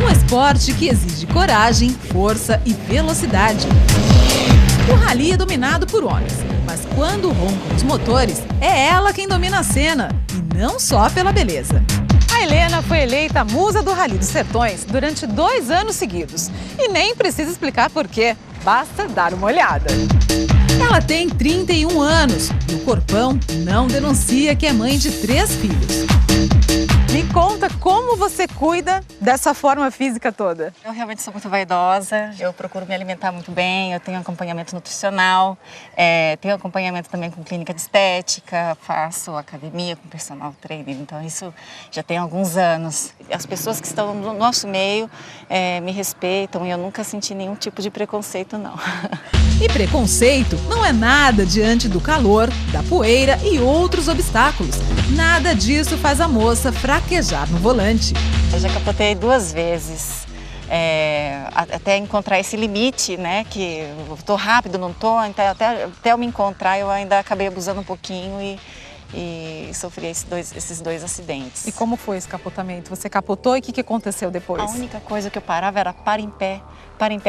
Um esporte que exige coragem, força e velocidade. O rally é dominado por homens, mas quando roncam os motores, é ela quem domina a cena, e não só pela beleza. A Helena foi eleita a musa do Rally dos Sertões durante 2 anos seguidos. E nem precisa explicar por quê, basta dar uma olhada. Ela tem 31 anos e o corpão não denuncia que é mãe de 3 filhos. Me conta como você cuida dessa forma física toda. Eu realmente sou muito vaidosa, eu procuro me alimentar muito bem, eu tenho acompanhamento nutricional, tenho acompanhamento também com clínica de estética, faço academia com personal trainer, então isso já tem alguns anos. As pessoas que estão no nosso meio me respeitam e eu nunca senti nenhum tipo de preconceito, não. E preconceito não é nada diante do calor, da poeira e outros obstáculos. Nada disso faz a moça fraquejar no volante. Eu já capotei 2 vezes, até encontrar esse limite, né? Que eu tô rápido, não tô, então até eu me encontrar eu ainda acabei abusando um pouquinho e sofri esses dois acidentes. E como foi esse capotamento? Você capotou e o que aconteceu depois? A única coisa que eu parava era para em pé.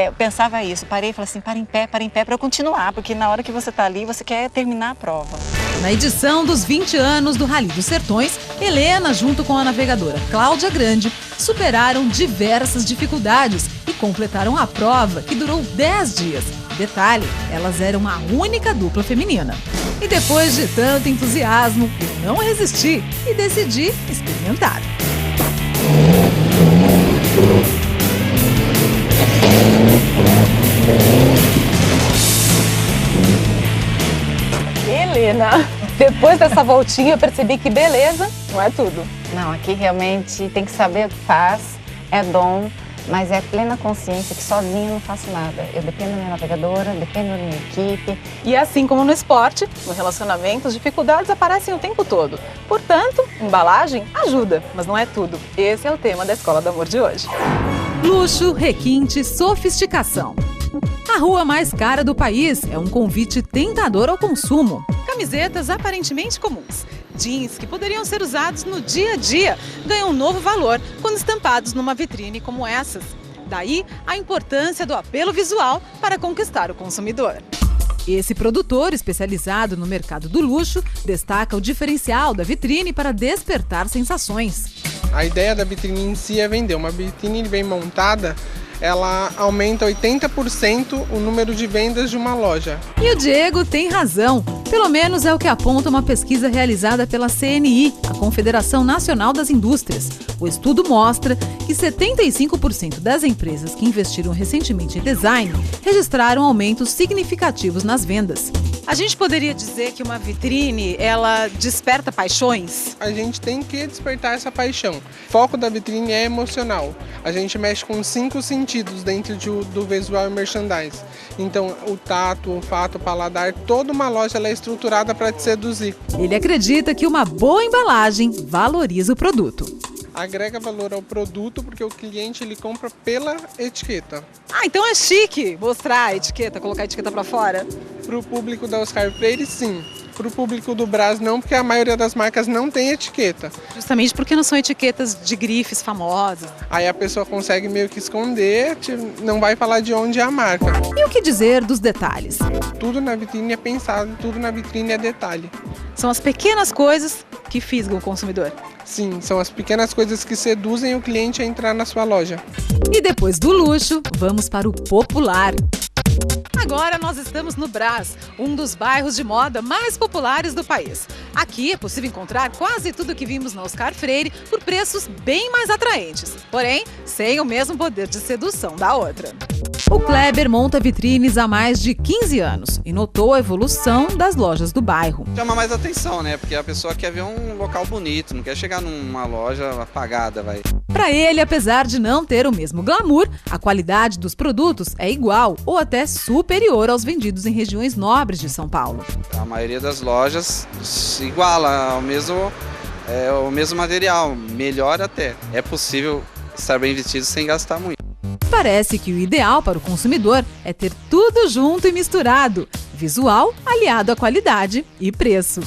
Eu pensava isso, parei e falei assim, para em pé para eu continuar, porque na hora que você tá ali, você quer terminar a prova. Na edição dos 20 anos do Rally dos Sertões, Helena, junto com a navegadora Cláudia Grande, superaram diversas dificuldades e completaram a prova, que durou 10 dias. Detalhe, elas eram a única dupla feminina. E depois de tanto entusiasmo, eu não resisti e decidi experimentar. Helena, depois dessa voltinha eu percebi que beleza não é tudo. Não, aqui realmente tem que saber o que faz, é dom, mas é plena consciência que sozinha eu não faço nada. Eu dependo da minha navegadora, dependo da minha equipe. E assim como no esporte, no relacionamento, as dificuldades aparecem o tempo todo. Portanto, embalagem ajuda, mas não é tudo. Esse é o tema da Escola do Amor de hoje. Luxo, requinte, sofisticação. A rua mais cara do país é um convite tentador ao consumo. Camisetas aparentemente comuns, jeans que poderiam ser usados no dia a dia, ganham um novo valor quando estampados numa vitrine como essas. Daí a importância do apelo visual para conquistar o consumidor. Esse produtor, especializado no mercado do luxo, destaca o diferencial da vitrine para despertar sensações. A ideia da vitrine em si é vender. Uma vitrine bem montada, ela aumenta 80% o número de vendas de uma loja. E o Diego tem razão. Pelo menos é o que aponta uma pesquisa realizada pela CNI, a Confederação Nacional das Indústrias. O estudo mostra que 75% das empresas que investiram recentemente em design registraram aumentos significativos nas vendas. A gente poderia dizer que uma vitrine, ela desperta paixões? A gente tem que despertar essa paixão. O foco da vitrine é emocional. A gente mexe com 5 sentidos dentro do visual e merchandise. Então, o tato, o olfato, o paladar, toda uma loja ela é estruturada para te seduzir. Ele acredita que uma boa embalagem valoriza o produto. Agrega valor ao produto porque o cliente ele compra pela etiqueta. Ah, então é chique mostrar a etiqueta, colocar a etiqueta para fora? Para o público da Oscar Freire, sim. Para o público do Brás, não, porque a maioria das marcas não tem etiqueta. Justamente porque não são etiquetas de grifes famosas. Aí a pessoa consegue meio que esconder, não vai falar de onde é a marca. E o que dizer dos detalhes? Tudo na vitrine é pensado, tudo na vitrine é detalhe. São as pequenas coisas que fisgam o consumidor. Sim, são as pequenas coisas que seduzem o cliente a entrar na sua loja. E depois do luxo, vamos para o popular. Agora nós estamos no Brás, um dos bairros de moda mais populares do país. Aqui é possível encontrar quase tudo que vimos na Oscar Freire por preços bem mais atraentes, porém sem o mesmo poder de sedução da outra. O Kleber monta vitrines há mais de 15 anos e notou a evolução das lojas do bairro. Chama mais atenção, né? Porque a pessoa quer ver um local bonito, não quer chegar numa loja apagada, vai. Para ele, apesar de não ter o mesmo glamour, a qualidade dos produtos é igual ou até superior aos vendidos em regiões nobres de São Paulo. A maioria das lojas se iguala ao mesmo material, melhor até. É possível estar bem vestido sem gastar muito. Parece que o ideal para o consumidor é ter tudo junto e misturado, visual aliado à qualidade e preço.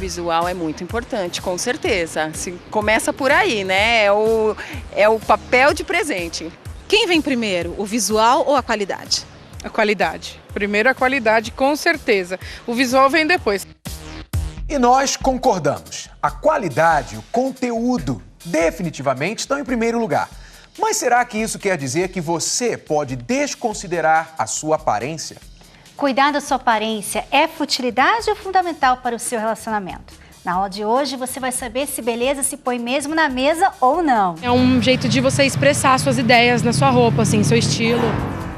visual é muito importante, com certeza. Se começa por aí, né? É o papel de presente. Quem vem primeiro, o visual ou a qualidade? A qualidade. Primeiro a qualidade, com certeza. O visual vem depois. E nós concordamos. A qualidade, o conteúdo, definitivamente estão em primeiro lugar. Mas será que isso quer dizer que você pode desconsiderar a sua aparência? Cuidar da sua aparência é futilidade ou fundamental para o seu relacionamento? Na aula de hoje você vai saber se beleza se põe mesmo na mesa ou não. É um jeito de você expressar suas ideias na sua roupa, assim, seu estilo.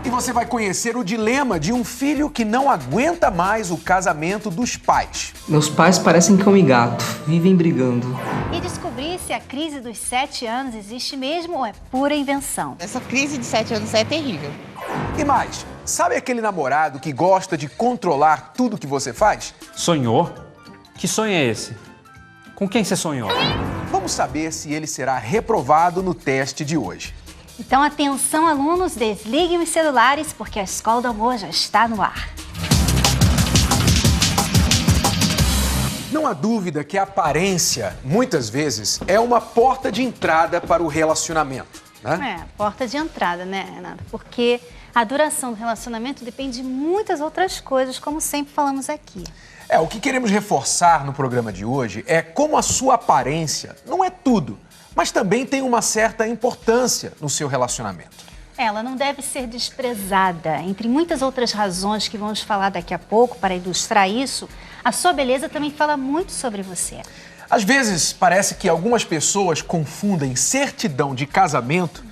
E você vai conhecer o dilema de um filho que não aguenta mais o casamento dos pais. Meus pais parecem cão e gato, vivem brigando. E descobrir se a crise dos 7 anos existe mesmo ou é pura invenção. Essa crise de 7 anos é terrível. E mais, sabe aquele namorado que gosta de controlar tudo que você faz? Sonhou? Que sonho é esse? Com quem você sonhou? Vamos saber se ele será reprovado no teste de hoje. Então atenção alunos, desliguem os celulares porque a Escola do Amor já está no ar. Não há dúvida que a aparência, muitas vezes, é uma porta de entrada para o relacionamento, né? Porta de entrada, né, Renata? Porque a duração do relacionamento depende de muitas outras coisas, como sempre falamos aqui. O que queremos reforçar no programa de hoje é como a sua aparência não é tudo, mas também tem uma certa importância no seu relacionamento. Ela não deve ser desprezada. Entre muitas outras razões que vamos falar daqui a pouco para ilustrar isso, a sua beleza também fala muito sobre você. Às vezes, parece que algumas pessoas confundem certidão de casamento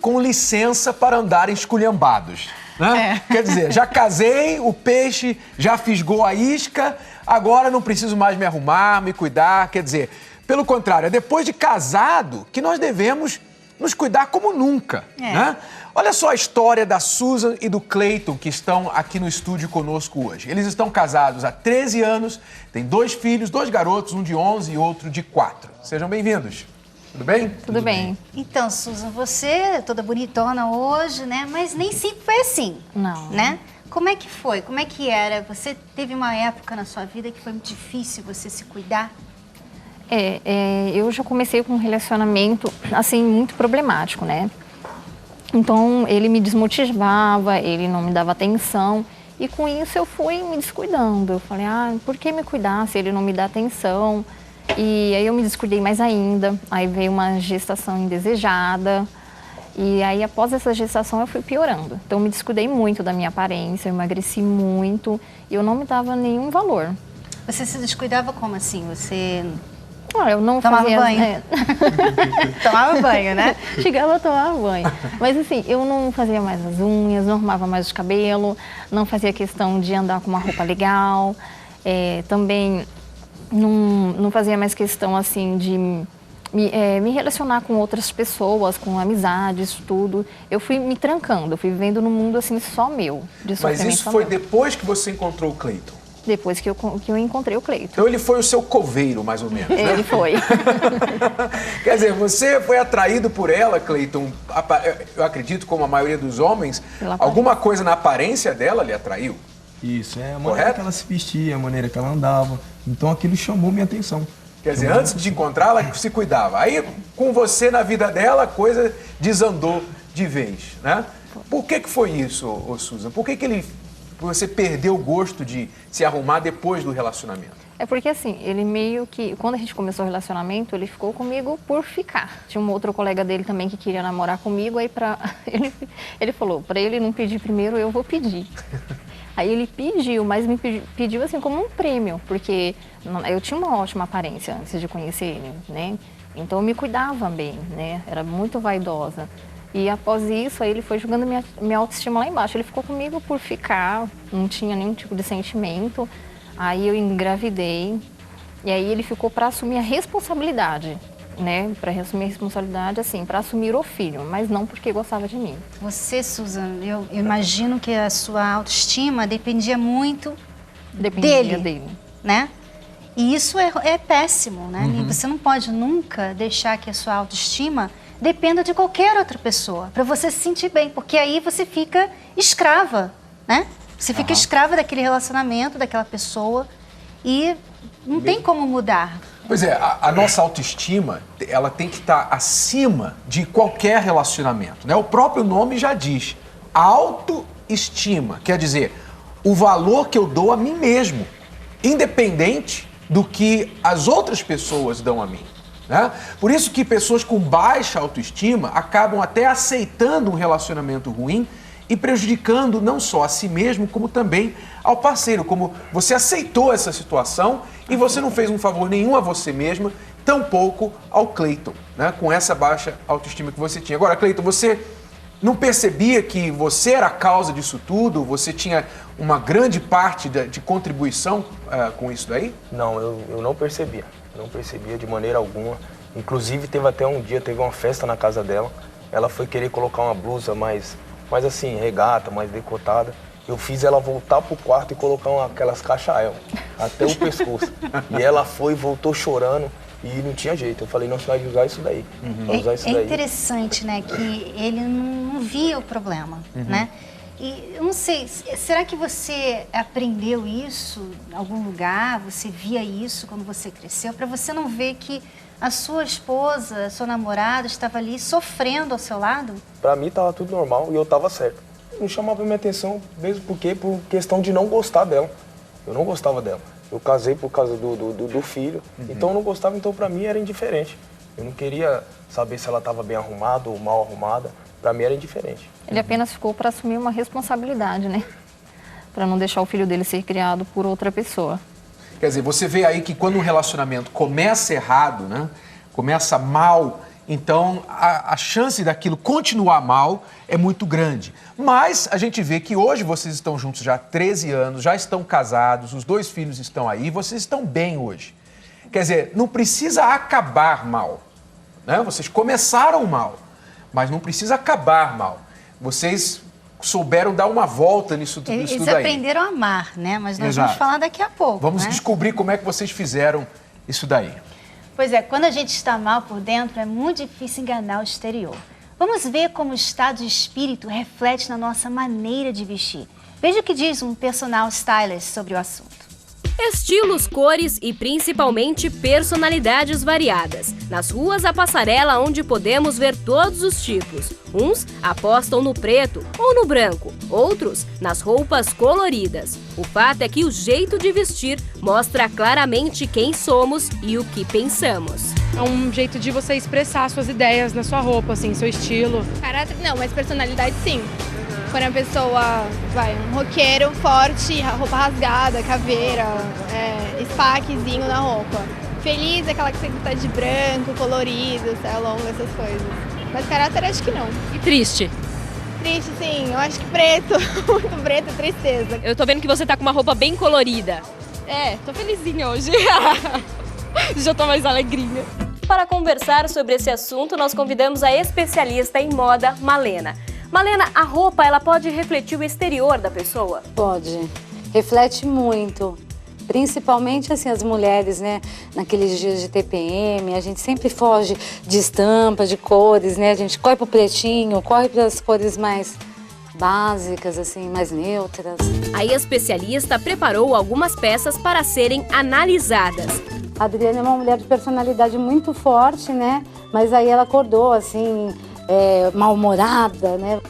com licença para andarem esculhambados, né? Quer dizer, já casei, o peixe já fisgou a isca, agora não preciso mais me arrumar, me cuidar. Quer dizer, pelo contrário, é depois de casado que nós devemos nos cuidar como nunca, né? Olha só a história da Susan e do Clayton, que estão aqui no estúdio conosco hoje. Eles estão casados há 13 anos, têm 2 filhos, 2 garotos, um de 11 e outro de 4. Sejam bem-vindos. Tudo bem? Tudo bem. Então, Susan, você é toda bonitona hoje, né? Mas nem sempre foi assim. Não. Né? Como é que foi? Como é que era? Você teve uma época na sua vida que foi muito difícil você se cuidar? Eu já comecei com um relacionamento, assim, muito problemático, né? Então, ele me desmotivava, ele não me dava atenção. E com isso eu fui me descuidando. Eu falei, por que me cuidar se ele não me dá atenção? E aí eu me descuidei mais ainda. Aí veio uma gestação indesejada. E aí após essa gestação eu fui piorando. Então eu me descuidei muito da minha aparência, eu emagreci muito. E eu não me dava nenhum valor. Você se descuidava como assim? Você... eu não tomava fazia, banho. Tomava banho, né? Chegava a tomar banho. Mas assim, eu não fazia mais as unhas, não arrumava mais o cabelo, não fazia questão de andar com uma roupa legal. Também não fazia mais questão assim de me relacionar com outras pessoas, com amizades, tudo. Eu fui me trancando, eu fui vivendo num mundo assim só meu. Mas isso foi depois que você encontrou o Clayton? Depois que eu encontrei o Clayton. Então ele foi o seu coveiro, mais ou menos, né? Ele foi. Quer dizer, você foi atraído por ela, Clayton, eu acredito, como a maioria dos homens, alguma coisa na aparência dela lhe atraiu? Isso, a maneira que ela se vestia, a maneira que ela andava. Então aquilo chamou minha atenção. Quer dizer, antes de encontrá-la, se cuidava. Aí, com você na vida dela, a coisa desandou de vez, né? Por que foi isso, Susan? Por que você perdeu o gosto de se arrumar depois do relacionamento? É porque assim, ele meio que, quando a gente começou o relacionamento, ele ficou comigo por ficar. Tinha um outro colega dele também que queria namorar comigo, aí ele falou, para ele não pedir primeiro, eu vou pedir. Aí ele pediu, mas me pediu assim como um prêmio, porque eu tinha uma ótima aparência antes de conhecer ele, né? Então eu me cuidava bem, né? Era muito vaidosa. E após isso, aí ele foi jogando minha autoestima lá embaixo. Ele ficou comigo por ficar, não tinha nenhum tipo de sentimento. Aí eu engravidei. E aí ele ficou para assumir a responsabilidade, né? Para assumir a responsabilidade, assim, para assumir o filho, mas não porque gostava de mim. Você, Susan, eu imagino que a sua autoestima dependia muito dele, né? E isso é péssimo, né? E você não pode nunca deixar que a sua autoestima dependa de qualquer outra pessoa, para você se sentir bem, porque aí você fica escrava, né? Você fica escrava daquele relacionamento, daquela pessoa, e Não tem como mudar. Pois é, a nossa autoestima, ela tem que estar acima de qualquer relacionamento, né? O próprio nome já diz, autoestima, quer dizer, o valor que eu dou a mim mesmo, independente do que as outras pessoas dão a mim, né? Por isso que pessoas com baixa autoestima acabam até aceitando um relacionamento ruim e prejudicando não só a si mesmo, como também ao parceiro. Como você aceitou essa situação e você não fez um favor nenhum a você mesma, tampouco ao Cleiton, né? Com essa baixa autoestima que você tinha. Agora, Cleiton, você não percebia que você era a causa disso tudo? Você tinha uma grande parte de contribuição com isso daí? Não, eu não percebia. Não percebia de maneira alguma. Inclusive, teve até um dia, teve uma festa na casa dela. Ela foi querer colocar uma blusa mais assim, regata, mais decotada. Eu fiz ela voltar pro quarto e colocar aquelas caixael até o pescoço. E ela foi e voltou chorando e não tinha jeito. Eu falei, não, você vai usar isso daí. Vai usar isso daí. É interessante, né, que ele não via o problema, né? E eu não sei, será que você aprendeu isso em algum lugar? Você via isso quando você cresceu? Para você não ver que a sua esposa, a sua namorada estava ali sofrendo ao seu lado? Pra mim tava tudo normal e eu tava certo. Não chamava minha atenção, mesmo porque por questão de não gostar dela. Eu não gostava dela. Eu casei por causa do filho, então eu não gostava, então pra mim era indiferente. Eu não queria saber se ela estava bem arrumada ou mal arrumada. Pra mim era indiferente. Ele apenas ficou para assumir uma responsabilidade, né? Para não deixar o filho dele ser criado por outra pessoa. Quer dizer, você vê aí que quando um relacionamento começa errado, né? Começa mal, então a chance daquilo continuar mal é muito grande. Mas a gente vê que hoje vocês estão juntos já há 13 anos, já estão casados, os 2 filhos estão aí, vocês estão bem hoje. Quer dizer, não precisa acabar mal, né? Vocês começaram mal, mas não precisa acabar mal. Vocês souberam dar uma volta nisso tudo daí. Eles aprenderam a amar, né? Mas nós vamos falar daqui a pouco. Vamos descobrir como é que vocês fizeram isso daí. Pois é, quando a gente está mal por dentro, é muito difícil enganar o exterior. Vamos ver como o estado de espírito reflete na nossa maneira de vestir. Veja o que diz um personal stylist sobre o assunto. Estilos, cores e principalmente personalidades variadas. Nas ruas, a passarela onde podemos ver todos os tipos. Uns apostam no preto ou no branco, outros nas roupas coloridas. O fato é que o jeito de vestir mostra claramente quem somos e o que pensamos. É um jeito de você expressar suas ideias na sua roupa, assim, seu estilo. Caráter não, mas personalidade sim. Quando a pessoa um roqueiro forte, roupa rasgada, caveira, spaquezinho na roupa. Feliz, aquela que sempre tá de branco, colorido, saia longa, essas coisas. Mas caráter acho que não. E triste? Triste sim, eu acho que preto, muito preto, tristeza. Eu tô vendo que você tá com uma roupa bem colorida. Tô felizinha hoje. Já tô mais alegrinha. Para conversar sobre esse assunto, nós convidamos a especialista em moda, Malena. Malena, a roupa, ela pode refletir o exterior da pessoa? Pode. Reflete muito. Principalmente, assim, as mulheres, né? Naqueles dias de TPM, a gente sempre foge de estampa, de cores, né? A gente corre pro pretinho, corre para as cores mais básicas, assim, mais neutras. A especialista preparou algumas peças para serem analisadas. A Adriana é uma mulher de personalidade muito forte, né? Mas aí ela acordou, assim, mal-humorada, né?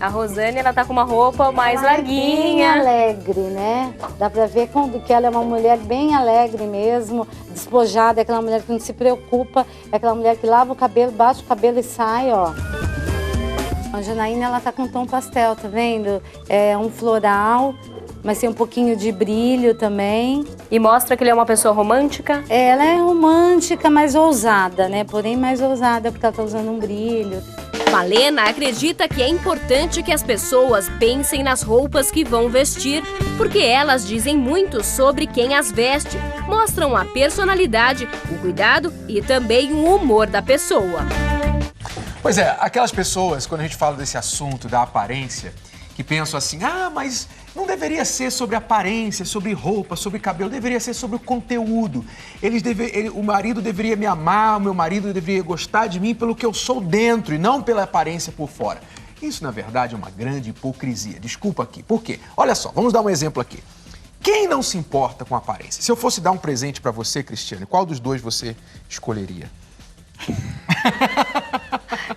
A Rosane, ela tá com uma roupa mais larguinha. Bem alegre, né? Dá pra ver que ela é uma mulher bem alegre mesmo, despojada, é aquela mulher que não se preocupa, é aquela mulher que lava o cabelo, bate o cabelo e sai, ó. A Janaína, ela tá com tom pastel, tá vendo? É um floral, mas tem um pouquinho de brilho também. E mostra que ele é uma pessoa romântica? Ela é romântica, mas ousada, né? Porém mais ousada, porque ela tá usando um brilho. Malena acredita que é importante que as pessoas pensem nas roupas que vão vestir, porque elas dizem muito sobre quem as veste, mostram a personalidade, o cuidado e também o humor da pessoa. Pois é, aquelas pessoas, quando a gente fala desse assunto da aparência, que pensam assim, mas não deveria ser sobre aparência, sobre roupa, sobre cabelo, deveria ser sobre o conteúdo. O marido deveria me amar, o meu marido deveria gostar de mim pelo que eu sou dentro e não pela aparência por fora. Isso, na verdade, é uma grande hipocrisia. Desculpa aqui. Por quê? Olha só, vamos dar um exemplo aqui. quem não se importa com a aparência? Se eu fosse dar um presente pra você, Cristiane, qual dos dois você escolheria?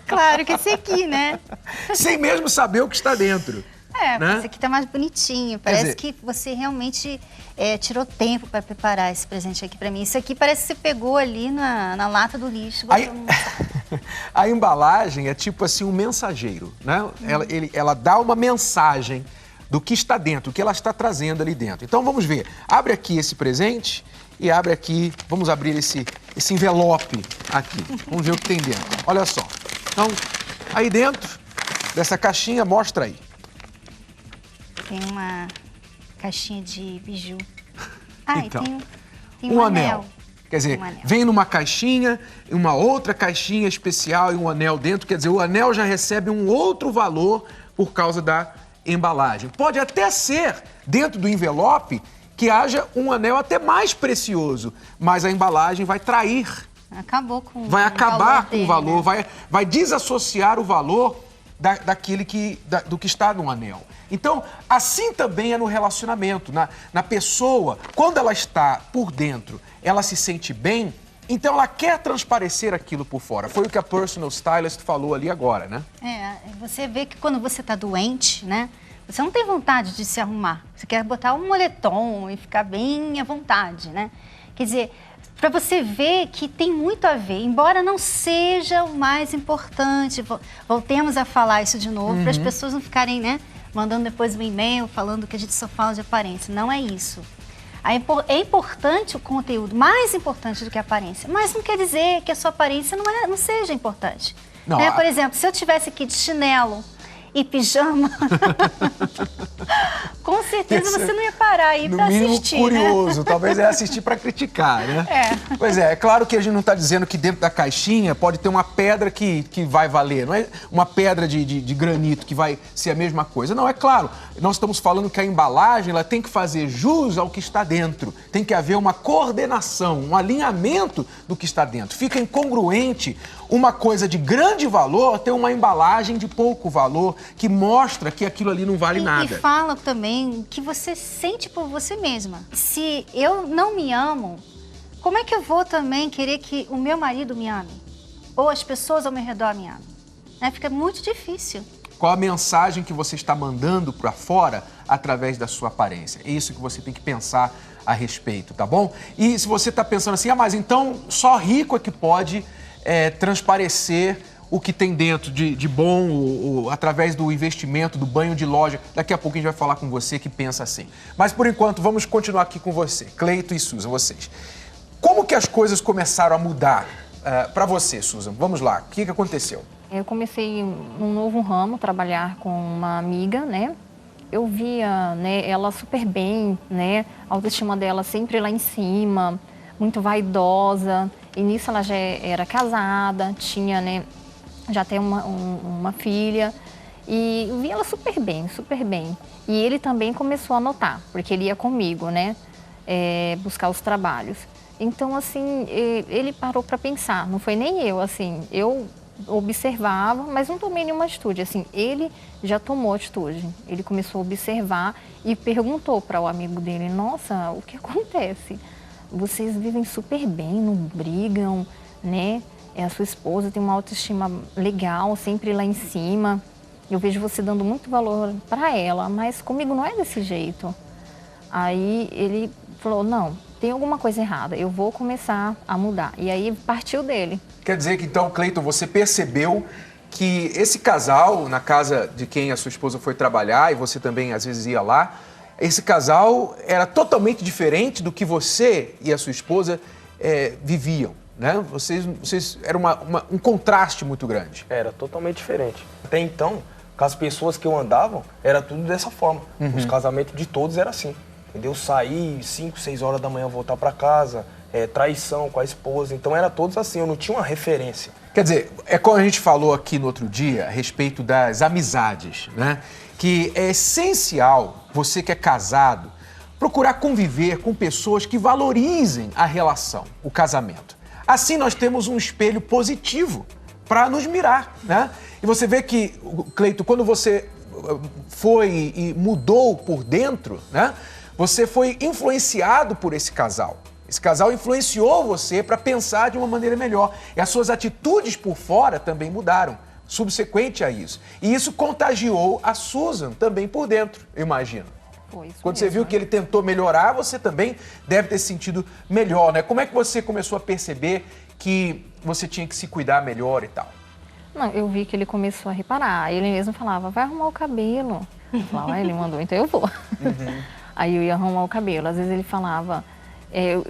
Claro que esse aqui, né? Sem mesmo saber o que está dentro. Né? Esse aqui tá mais bonitinho. Parece que você realmente tirou tempo para preparar esse presente aqui para mim. Isso aqui parece que você pegou ali na lata do lixo. A embalagem é tipo assim um mensageiro, né? Ela dá uma mensagem do que está dentro, o que ela está trazendo ali dentro. Então vamos ver. Abre aqui esse presente e abre aqui, vamos abrir esse envelope aqui. Vamos ver o que tem dentro. Olha só. Então, aí dentro dessa caixinha, mostra aí. Tem uma caixinha de biju. Então, tem um anel. Quer dizer, vem numa caixinha, uma outra caixinha especial e um anel dentro. Quer dizer, o anel já recebe um outro valor por causa da embalagem. Pode até ser, dentro do envelope, que haja um anel até mais precioso, mas a embalagem vai trair. Vai acabar com o valor, né? vai desassociar o valor do que está no anel. Então, assim também é no relacionamento, na pessoa. Quando ela está por dentro, ela se sente bem, então ela quer transparecer aquilo por fora. Foi o que a personal stylist falou ali agora, né? Você vê que quando você está doente, né? Você não tem vontade de se arrumar. Você quer botar um moletom e ficar bem à vontade, né? Quer dizer, para você ver que tem muito a ver, embora não seja o mais importante. Voltemos a falar isso de novo, para as pessoas não ficarem, né, mandando depois um e-mail falando que a gente só fala de aparência. Não é isso. É importante o conteúdo, mais importante do que a aparência, mas não quer dizer que a sua aparência não seja importante. Não, Por exemplo, se eu tivesse aqui de chinelo e pijama, com certeza você não ia parar aí para assistir, curioso, né? Talvez é assistir para criticar, né? Pois é claro que a gente não está dizendo que dentro da caixinha pode ter uma pedra que vai valer, não é uma pedra de granito que vai ser a mesma coisa. Não, é claro, nós estamos falando que a embalagem ela tem que fazer jus ao que está dentro, tem que haver uma coordenação, um alinhamento do que está dentro. Fica incongruente uma coisa de grande valor ter uma embalagem de pouco valor que mostra que aquilo ali não vale nada. E fala também que você sente por você mesma. Se eu não me amo, como é que eu vou também querer que o meu marido me ame? Ou as pessoas ao meu redor me amem? Fica muito difícil. Qual a mensagem que você está mandando para fora através da sua aparência? É isso que você tem que pensar a respeito, tá bom? E se você está pensando assim, mas então só rico é que pode transparecer o que tem dentro de bom, através do investimento, do banho de loja. Daqui a pouco a gente vai falar com você que pensa assim. Mas, por enquanto, vamos continuar aqui com você, Cleito e Susan, vocês. Como que as coisas começaram a mudar para você, Susan? Vamos lá, o que aconteceu? Eu comecei um novo ramo, trabalhar com uma amiga, né? Eu via, né, ela super bem, né? A autoestima dela sempre lá em cima, muito vaidosa. E nisso ela já era casada, tinha, né, já tem uma filha. E eu vi ela super bem, super bem. E ele também começou a notar, porque ele ia comigo, né, buscar os trabalhos. Então, assim, ele parou para pensar, não foi nem eu, assim, eu observava, mas não tomei nenhuma atitude, assim, ele já tomou atitude. Ele começou a observar e perguntou para o amigo dele, nossa, o que acontece? Vocês vivem super bem, não brigam, né? A sua esposa tem uma autoestima legal, sempre lá em cima. Eu vejo você dando muito valor para ela, mas comigo não é desse jeito. Aí ele falou, não, tem alguma coisa errada, eu vou começar a mudar. E aí partiu dele. Quer dizer que então, Cleiton, você percebeu que esse casal, na casa de quem a sua esposa foi trabalhar, e você também às vezes ia lá, esse casal era totalmente diferente do que você e a sua esposa viviam, né? Vocês era um contraste muito grande. Era totalmente diferente. Até então, com as pessoas que eu andava, era tudo dessa forma. Os casamentos de todos era assim, entendeu? Sair 5, 6 horas da manhã, voltar para casa, traição com a esposa. Então era todos assim, eu não tinha uma referência. Quer dizer, é como a gente falou aqui no outro dia, a respeito das amizades, né? Que é essencial, você que é casado, procurar conviver com pessoas que valorizem a relação, o casamento. Assim nós temos um espelho positivo para nos mirar, né? E você vê que, Cleito, quando você foi e mudou por dentro, né? você foi influenciado por esse casal. Esse casal influenciou você para pensar de uma maneira melhor. E as suas atitudes por fora também mudaram, subsequente a isso. E isso contagiou a Susan também por dentro, eu imagino. Quando você viu que ele tentou melhorar, você também deve ter se sentido melhor, né? Como é que você começou a perceber que você tinha que se cuidar melhor e tal? Não, eu vi que ele começou a reparar. Ele mesmo falava, vai arrumar o cabelo. Eu falava, ele mandou, então eu vou. Aí eu ia arrumar o cabelo. Às vezes ele falava,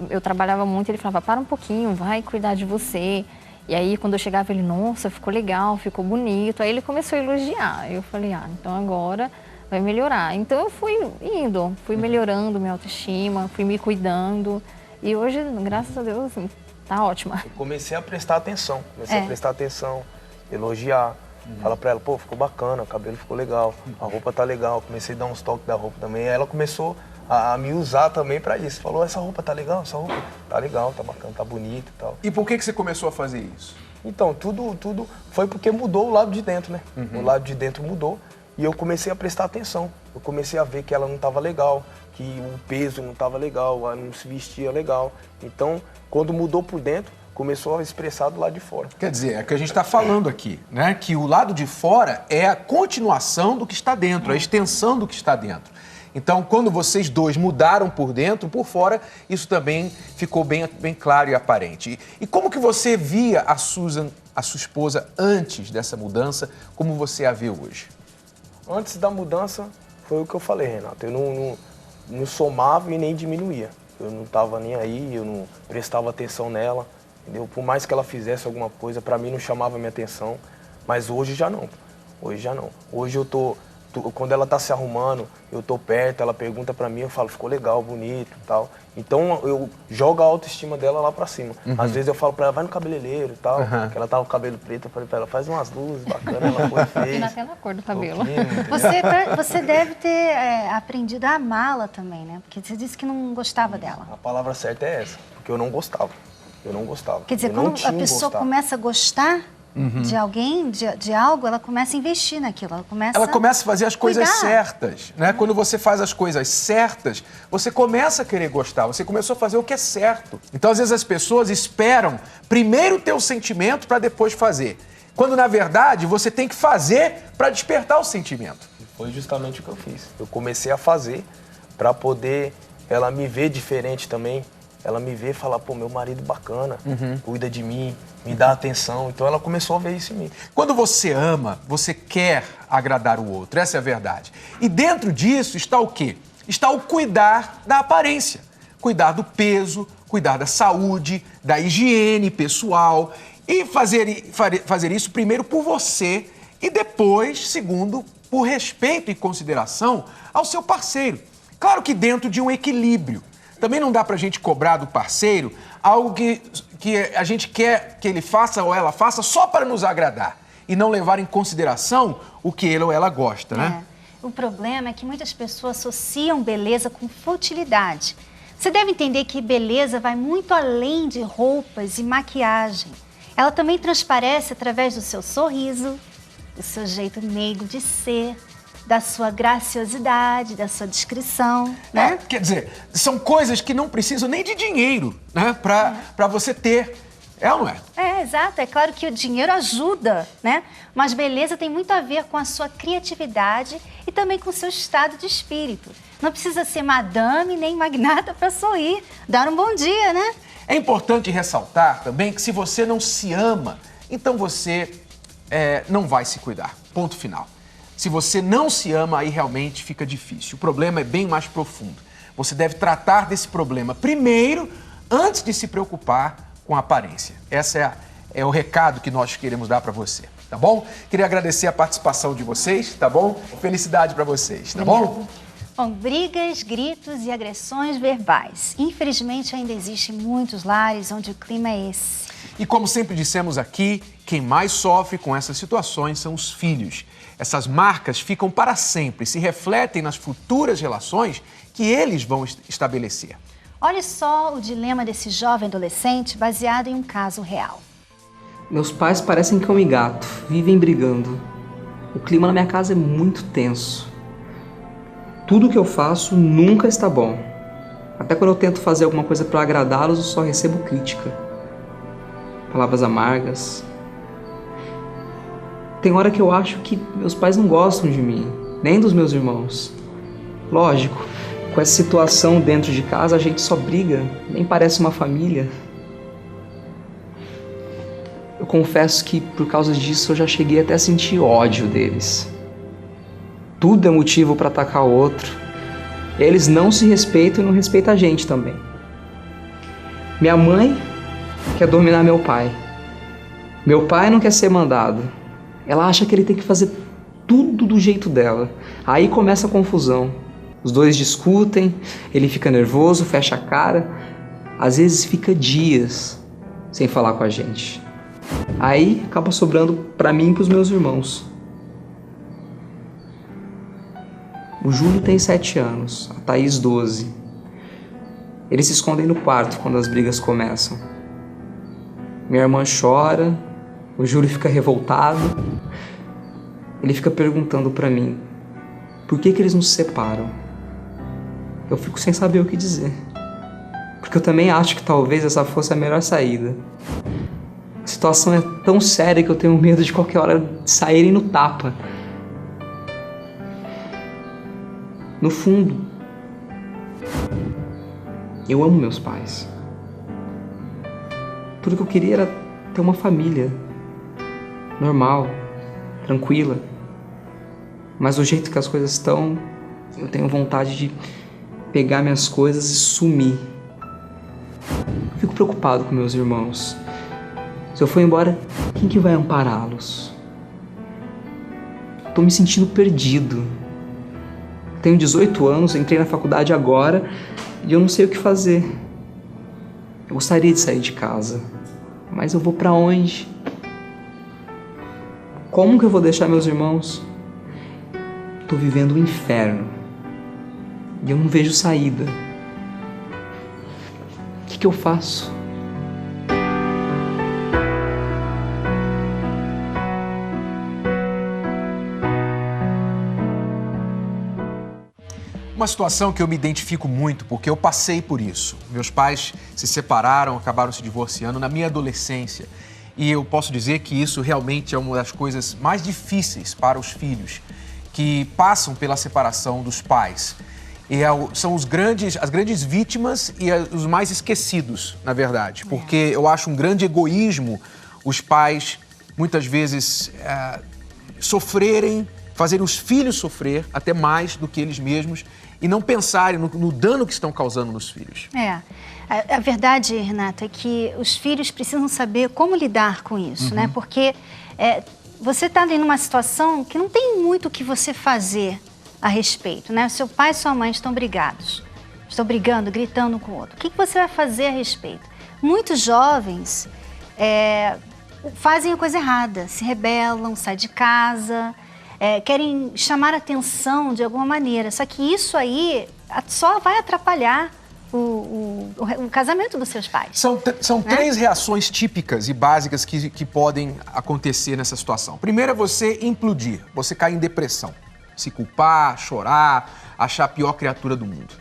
eu trabalhava muito, ele falava, para um pouquinho, vai cuidar de você. E aí quando eu chegava, ele, nossa, ficou legal, ficou bonito. Aí ele começou a elogiar. Eu falei, então agora vai melhorar. Então eu fui indo, fui melhorando minha autoestima, fui me cuidando. E hoje, graças a Deus, assim, tá ótima. Eu comecei a prestar atenção, elogiar. Fala pra ela, pô, ficou bacana, o cabelo ficou legal, a roupa tá legal. Comecei a dar uns toques da roupa também. Aí ela começou a me usar também pra isso. Falou, essa roupa tá legal, tá legal, tá bacana, tá bonita e tal. E por que você começou a fazer isso? Então, tudo foi porque mudou o lado de dentro, né? O lado de dentro mudou e eu comecei a prestar atenção. Eu comecei a ver que ela não tava legal, que o peso não tava legal, ela não se vestia legal. Então, quando mudou por dentro, começou a expressar do lado de fora. Quer dizer, é o que a gente está falando aqui, né? Que o lado de fora é a continuação do que está dentro, a extensão do que está dentro. Então, quando vocês dois mudaram por dentro, por fora, isso também ficou bem claro e aparente. E como que você via a Susan, a sua esposa, antes dessa mudança, como você a vê hoje? Antes da mudança, foi o que eu falei, Renato. Eu não somava e nem diminuía. Eu não estava nem aí, eu não prestava atenção nela. Entendeu? Por mais que ela fizesse alguma coisa, pra mim não chamava minha atenção, mas hoje já não. Hoje eu quando ela tá se arrumando, eu tô perto, ela pergunta pra mim, eu falo, ficou legal, bonito e tal. Então eu jogo a autoestima dela lá pra cima. Às vezes eu falo pra ela, vai no cabeleireiro e tal, que ela tava com o cabelo preto, eu falei pra ela, faz umas luzes bacanas, ela foi e fez. E até na cor do cabelo. Você deve ter aprendido a amá-la também, né? Porque você disse que não gostava dela. A palavra certa é essa, porque eu não gostava. Quer dizer, quando a pessoa começa a gostar de alguém, de algo, ela começa a investir naquilo, ela começa a fazer as coisas certas, né? Quando você faz as coisas certas, você começa a querer gostar, você começou a fazer o que é certo. Então, às vezes, as pessoas esperam primeiro ter o sentimento para depois fazer. Quando, na verdade, você tem que fazer para despertar o sentimento. Foi justamente o que eu fiz. Eu comecei a fazer para poder ela me ver diferente também. Ela me vê e fala, pô, meu marido bacana, cuida de mim, me dá atenção. Então ela começou a ver isso em mim. Quando você ama, você quer agradar o outro, essa é a verdade. E dentro disso está o quê? Está o cuidar da aparência. Cuidar do peso, cuidar da saúde, da higiene pessoal. E fazer isso primeiro por você e depois, segundo, por respeito e consideração ao seu parceiro. Claro que dentro de um equilíbrio. Também não dá pra gente cobrar do parceiro algo que a gente quer que ele faça ou ela faça só para nos agradar e não levar em consideração o que ele ou ela gosta, né? O problema é que muitas pessoas associam beleza com futilidade. Você deve entender que beleza vai muito além de roupas e maquiagem. Ela também transparece através do seu sorriso, do seu jeito meigo de ser, da sua graciosidade, da sua discrição, né? Quer dizer, são coisas que não precisam nem de dinheiro, né? Pra você ter. É ou não é? Exato. É claro que o dinheiro ajuda, né? Mas beleza tem muito a ver com a sua criatividade e também com o seu estado de espírito. Não precisa ser madame nem magnata para sorrir, dar um bom dia, né? É importante ressaltar também que se você não se ama, então você não vai se cuidar. Ponto final. Se você não se ama, aí realmente fica difícil. O problema é bem mais profundo. Você deve tratar desse problema primeiro, antes de se preocupar com a aparência. Esse é o recado que nós queremos dar para você, tá bom? Queria agradecer a participação de vocês, tá bom? Felicidade para vocês, tá bom? Bom, brigas, gritos e agressões verbais. Infelizmente, ainda existem muitos lares onde o clima é esse. E como sempre dissemos aqui, quem mais sofre com essas situações são os filhos. Essas marcas ficam para sempre, se refletem nas futuras relações que eles vão estabelecer. Olha só o dilema desse jovem adolescente baseado em um caso real. Meus pais parecem cão e gato, vivem brigando. O clima na minha casa é muito tenso. Tudo que eu faço nunca está bom. Até quando eu tento fazer alguma coisa para agradá-los, eu só recebo crítica. Palavras amargas. Tem hora que eu acho que meus pais não gostam de mim, nem dos meus irmãos. Lógico, com essa situação dentro de casa, a gente só briga, nem parece uma família. Eu confesso que, por causa disso, eu já cheguei até a sentir ódio deles. Tudo é motivo para atacar o outro. Eles não se respeitam e não respeitam a gente também. Minha mãe quer dominar meu pai. Meu pai não quer ser mandado. Ela acha que ele tem que fazer tudo do jeito dela. Aí começa a confusão. Os dois discutem, ele fica nervoso, fecha a cara. Às vezes fica dias sem falar com a gente. Aí acaba sobrando pra mim e pros meus irmãos. O Júlio tem 7 anos, a Thaís 12. Eles se escondem no quarto quando as brigas começam. Minha irmã chora, o Júlio fica revoltado. Ele fica perguntando pra mim, por que eles não se separam? Eu fico sem saber o que dizer. Porque eu também acho que talvez essa fosse a melhor saída. A situação é tão séria que eu tenho medo de qualquer hora saírem no tapa. No fundo, eu amo meus pais. Tudo que eu queria era ter uma família normal, tranquila. Mas do jeito que as coisas estão, eu tenho vontade de pegar minhas coisas e sumir. Eu fico preocupado com meus irmãos. Se eu for embora, quem que vai ampará-los? Tô me sentindo perdido. Tenho 18 anos, entrei na faculdade agora e eu não sei o que fazer. Eu gostaria de sair de casa, mas eu vou pra onde? Como que eu vou deixar meus irmãos? Tô vivendo um inferno e eu não vejo saída. O que eu faço? Uma situação que eu me identifico muito, porque eu passei por isso. Meus pais se separaram, acabaram se divorciando na minha adolescência. E eu posso dizer que isso realmente é uma das coisas mais difíceis para os filhos que passam pela separação dos pais. E são as grandes vítimas e os mais esquecidos, na verdade. Porque eu acho um grande egoísmo os pais, muitas vezes, sofrerem, fazerem os filhos sofrer até mais do que eles mesmos e não pensarem no dano que estão causando nos filhos. A verdade, Renato, é que os filhos precisam saber como lidar com isso, né? Porque você está ali numa situação que não tem muito o que você fazer a respeito, né? Seu pai e sua mãe estão brigados, estão brigando, gritando um com o outro. O que você vai fazer a respeito? Muitos jovens fazem a coisa errada, se rebelam, saem de casa, querem chamar a atenção de alguma maneira. Só que isso aí só vai atrapalhar o casamento dos seus pais. São 3 reações típicas e básicas que podem acontecer nessa situação. Primeiro é você implodir, você cair em depressão, se culpar, chorar, achar a pior criatura do mundo.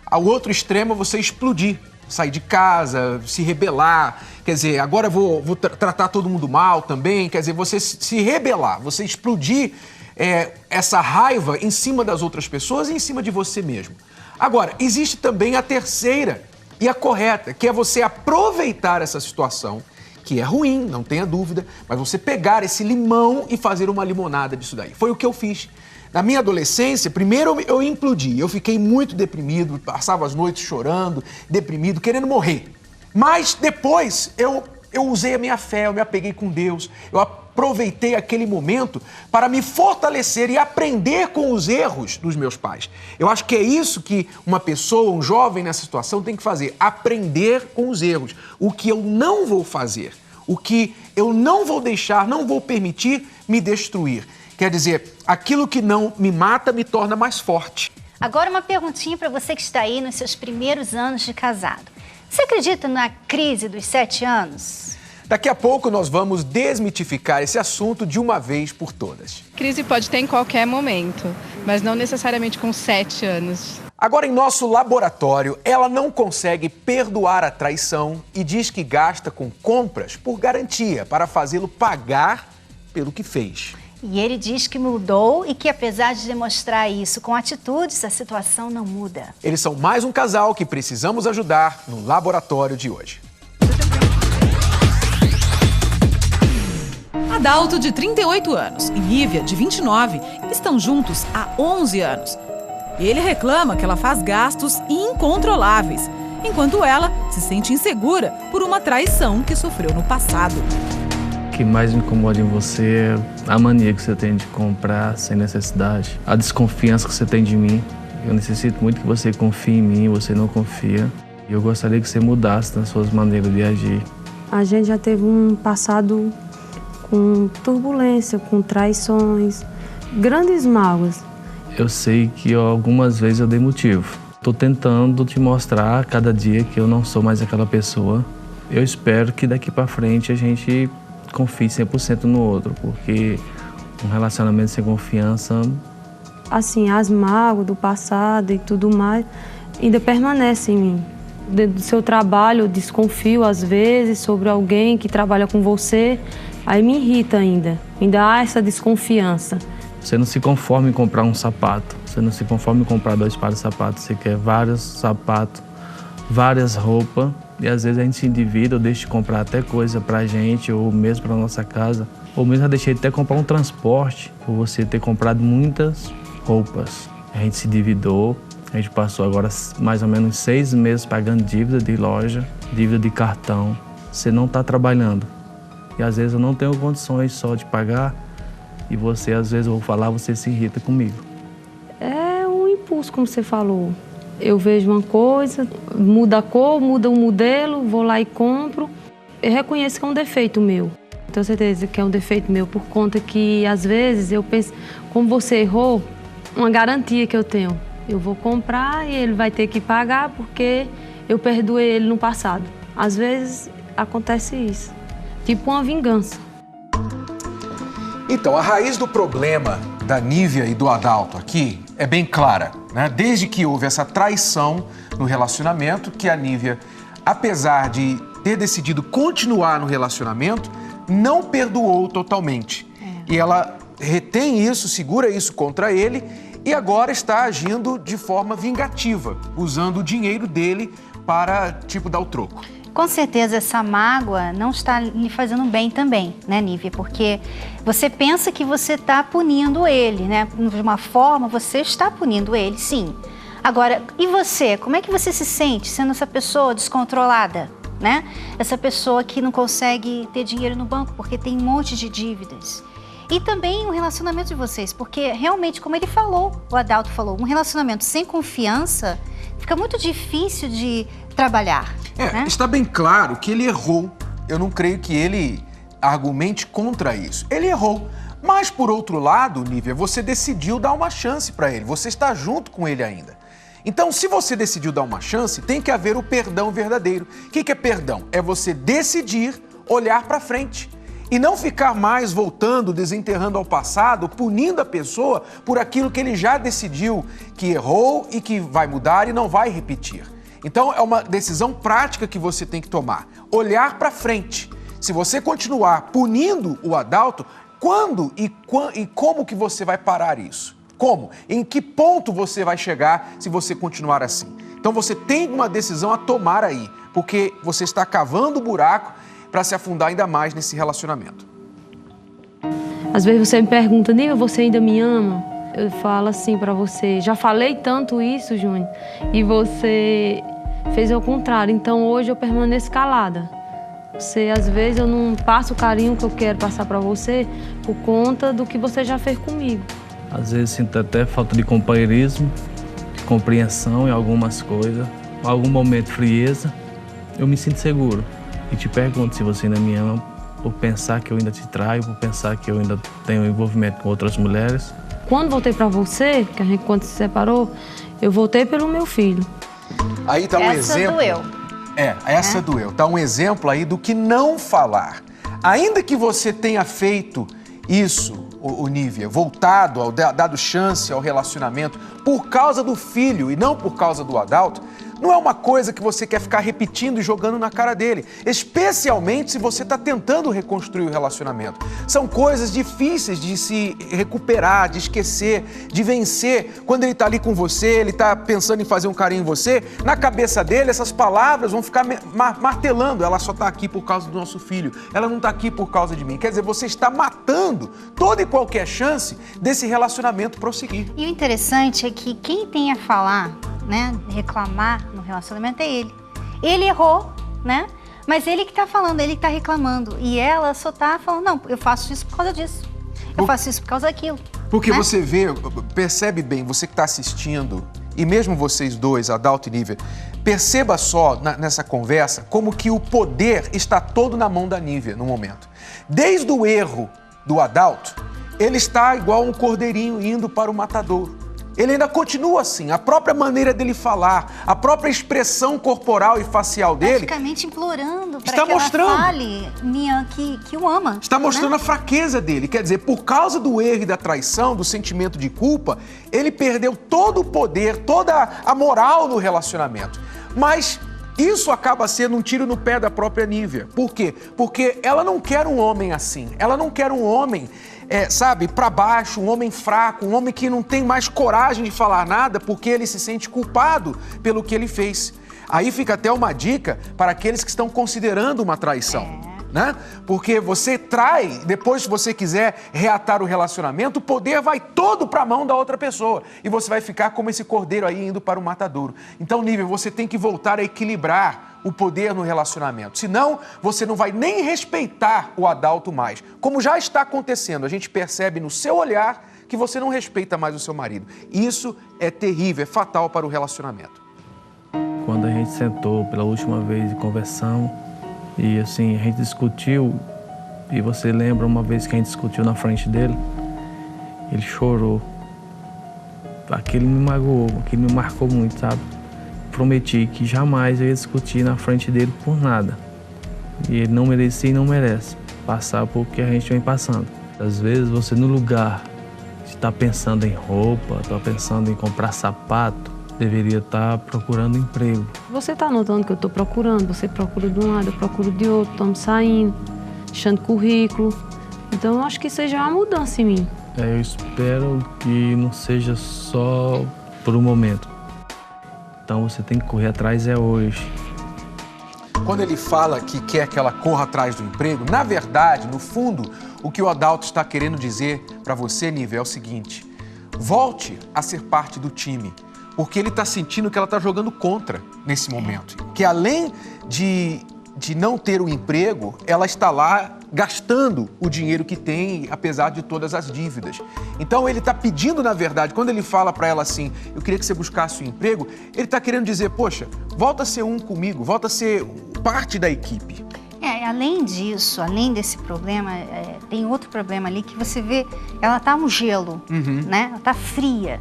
Ao outro extremo é você explodir, sair de casa, se rebelar, quer dizer, agora eu vou tratar todo mundo mal também, quer dizer, você se rebelar, você explodir essa raiva em cima das outras pessoas e em cima de você mesmo. Agora, existe também a terceira e a correta, que é você aproveitar essa situação, que é ruim, não tenha dúvida, mas você pegar esse limão e fazer uma limonada disso daí. Foi o que eu fiz. Na minha adolescência, primeiro eu implodi, eu fiquei muito deprimido, passava as noites chorando, deprimido, querendo morrer. Mas depois eu usei a minha fé, eu me apeguei com Deus, eu aproveitei aquele momento para me fortalecer e aprender com os erros dos meus pais. Eu acho que é isso que uma pessoa, um jovem nessa situação tem que fazer, aprender com os erros. O que eu não vou fazer, o que eu não vou deixar, não vou permitir me destruir. Quer dizer, aquilo que não me mata me torna mais forte. Agora uma perguntinha para você que está aí nos seus primeiros anos de casado. Você acredita na crise dos 7 anos? Daqui a pouco nós vamos desmitificar esse assunto de uma vez por todas. Crise pode ter em qualquer momento, mas não necessariamente com 7 anos. Agora, em nosso laboratório, ela não consegue perdoar a traição e diz que gasta com compras por garantia para fazê-lo pagar pelo que fez. E ele diz que mudou e que, apesar de demonstrar isso com atitudes, a situação não muda. Eles são mais um casal que precisamos ajudar no laboratório de hoje. Adalto, de 38 anos, e Nívia, de 29, estão juntos há 11 anos. Ele reclama que ela faz gastos incontroláveis, enquanto ela se sente insegura por uma traição que sofreu no passado. O que mais me incomoda em você é a mania que você tem de comprar sem necessidade, a desconfiança que você tem de mim. Eu necessito muito que você confie em mim, você não confia. E eu gostaria que você mudasse nas suas maneiras de agir. A gente já teve um passado com turbulência, com traições, grandes mágoas. Eu sei que algumas vezes eu dei motivo. Estou tentando te mostrar a cada dia que eu não sou mais aquela pessoa. Eu espero que daqui para frente a gente confie 100% no outro, porque um relacionamento sem confiança... Assim, as mágoas do passado e tudo mais ainda permanecem em mim. Dentro do seu trabalho, eu desconfio às vezes sobre alguém que trabalha com você, aí me irrita ainda há essa desconfiança. Você não se conforma em comprar um sapato, você não se conforma em comprar 2 pares de sapatos, você quer vários sapatos, várias roupas, e às vezes a gente se endivida, ou deixa de comprar até coisa pra gente, ou mesmo pra nossa casa, ou mesmo já deixei de até comprar um transporte, por você ter comprado muitas roupas. A gente se endividou, a gente passou agora mais ou menos 6 meses pagando dívida de loja, dívida de cartão. Você não tá trabalhando, e às vezes eu não tenho condições só de pagar, e você, às vezes, eu vou falar, você se irrita comigo. É um impulso, como você falou. Eu vejo uma coisa, muda a cor, muda o modelo, vou lá e compro. Eu reconheço que é um defeito meu. Tenho certeza que é um defeito meu, por conta que, às vezes, eu penso, como você errou, uma garantia que eu tenho. Eu vou comprar e ele vai ter que pagar porque eu perdoei ele no passado. Às vezes, acontece isso. Tipo uma vingança. Então, a raiz do problema da Nívia e do Adalto aqui é bem clara, né? Desde que houve essa traição no relacionamento, que a Nívia, apesar de ter decidido continuar no relacionamento, não perdoou totalmente. E ela retém isso, segura isso contra ele e agora está agindo de forma vingativa, usando o dinheiro dele para, tipo, dar o troco. Com certeza essa mágoa não está lhe fazendo bem também, né, Nívia? Porque você pensa que você está punindo ele, né? De uma forma, você está punindo ele, sim. Agora, e você? Como é que você se sente sendo essa pessoa descontrolada, né? Essa pessoa que não consegue ter dinheiro no banco porque tem um monte de dívidas. E também o relacionamento de vocês, porque realmente, como ele falou, o Adalto falou, um relacionamento sem confiança fica muito difícil de trabalhar. Né? Está bem claro que ele errou. Eu não creio que ele argumente contra isso. Ele errou. Mas, por outro lado, Nívia, você decidiu dar uma chance para ele. Você está junto com ele ainda. Então, se você decidiu dar uma chance, tem que haver o perdão verdadeiro. O que é perdão? É você decidir olhar para frente. E não ficar mais voltando, desenterrando ao passado, punindo a pessoa por aquilo que ele já decidiu que errou e que vai mudar e não vai repetir. Então, é uma decisão prática que você tem que tomar. Olhar para frente. Se você continuar punindo o Adalto, quando e como que você vai parar isso? Como? Em que ponto você vai chegar se você continuar assim? Então, você tem uma decisão a tomar aí, porque você está cavando o buraco para se afundar ainda mais nesse relacionamento. Às vezes você me pergunta, Nívia, você ainda me ama? Eu falo assim para você, já falei tanto isso, Júnior, e você fez ao contrário, então hoje eu permaneço calada. Você, às vezes, eu não passo o carinho que eu quero passar para você por conta do que você já fez comigo. Às vezes sinto até falta de companheirismo, de compreensão em algumas coisas, em algum momento frieza. Eu me sinto seguro e te pergunto se você ainda me ama por pensar que eu ainda te traio, por pensar que eu ainda tenho envolvimento com outras mulheres. Quando voltei para você, que a gente quando se separou, eu voltei pelo meu filho. Aí tá um exemplo. Essa doeu. Essa doeu. Tá um exemplo aí do que não falar. Ainda que você tenha feito isso, o Nívia, voltado, dado chance ao relacionamento por causa do filho e não por causa do Adalto, não é uma coisa que você quer ficar repetindo e jogando na cara dele, especialmente se você está tentando reconstruir o relacionamento. São coisas difíceis de se recuperar, de esquecer, de vencer. Quando ele está ali com você, ele está pensando em fazer um carinho em você, na cabeça dele essas palavras vão ficar martelando. Ela só está aqui por causa do nosso filho, ela não está aqui por causa de mim. Quer dizer, você está matando toda e qualquer chance desse relacionamento prosseguir. E o interessante é que quem tem a falar, né, reclamar no relacionamento é ele. Ele errou, né? Mas ele que tá falando, ele que tá reclamando. E ela só tá falando, não, eu faço isso por causa disso. Eu faço isso por causa daquilo. Porque né? você vê, percebe bem, você que tá assistindo, e mesmo vocês dois, Adalto e Nívia, perceba só nessa conversa como que o poder está todo na mão da Nívia no momento. Desde o erro do Adalto, ele está igual um cordeirinho indo para o matadouro. Ele ainda continua assim, a própria maneira dele falar, a própria expressão corporal e facial dele... Praticamente implorando para está que mostrando, ela fale que o ama. Está mostrando, né? A fraqueza dele. Quer dizer, por causa do erro e da traição, do sentimento de culpa, ele perdeu todo o poder, toda a moral no relacionamento. Mas isso acaba sendo um tiro no pé da própria Nívia. Por quê? Porque ela não quer um homem assim. Ela não quer um homem... para baixo, um homem fraco, um homem que não tem mais coragem de falar nada porque ele se sente culpado pelo que ele fez. Aí fica até uma dica para aqueles que estão considerando uma traição, né? Porque você trai, depois se você quiser reatar o relacionamento, o poder vai todo para a mão da outra pessoa e você vai ficar como esse cordeiro aí indo para o matadouro. Então, Nívia, você tem que voltar a equilibrar o poder no relacionamento. Senão, você não vai nem respeitar o Adalto mais. Como já está acontecendo, a gente percebe no seu olhar que você não respeita mais o seu marido. Isso é terrível, é fatal para o relacionamento. Quando a gente sentou pela última vez e conversamos, e assim, a gente discutiu, e você lembra uma vez que a gente discutiu na frente dele, ele chorou. Aquilo me magoou, aquilo me marcou muito, sabe? Prometi que jamais eu ia discutir na frente dele por nada. E ele não merecia e não merece passar por que a gente vem passando. Às vezes você no lugar de estar pensando em roupa, estar pensando em comprar sapato, deveria estar procurando emprego. Você está notando que eu estou procurando, você procura de um lado, eu procuro de outro, estamos saindo, deixando currículo. Então eu acho que seja uma mudança em mim. Eu espero que não seja só por um momento. Então você tem que correr atrás hoje. Quando ele fala que quer que ela corra atrás do emprego, na verdade, no fundo, o que o Adalto está querendo dizer para você, Nívia, é o seguinte: volte a ser parte do time, porque ele está sentindo que ela está jogando contra nesse momento. Que além de não ter o emprego, ela está lá gastando o dinheiro que tem, apesar de todas as dívidas. Então ele está pedindo, na verdade, quando ele fala para ela assim, eu queria que você buscasse um emprego, ele está querendo dizer, poxa, volta a ser um comigo, volta a ser parte da equipe. Além disso, além desse problema, tem outro problema ali que você vê, ela tá um gelo, né? Ela tá fria.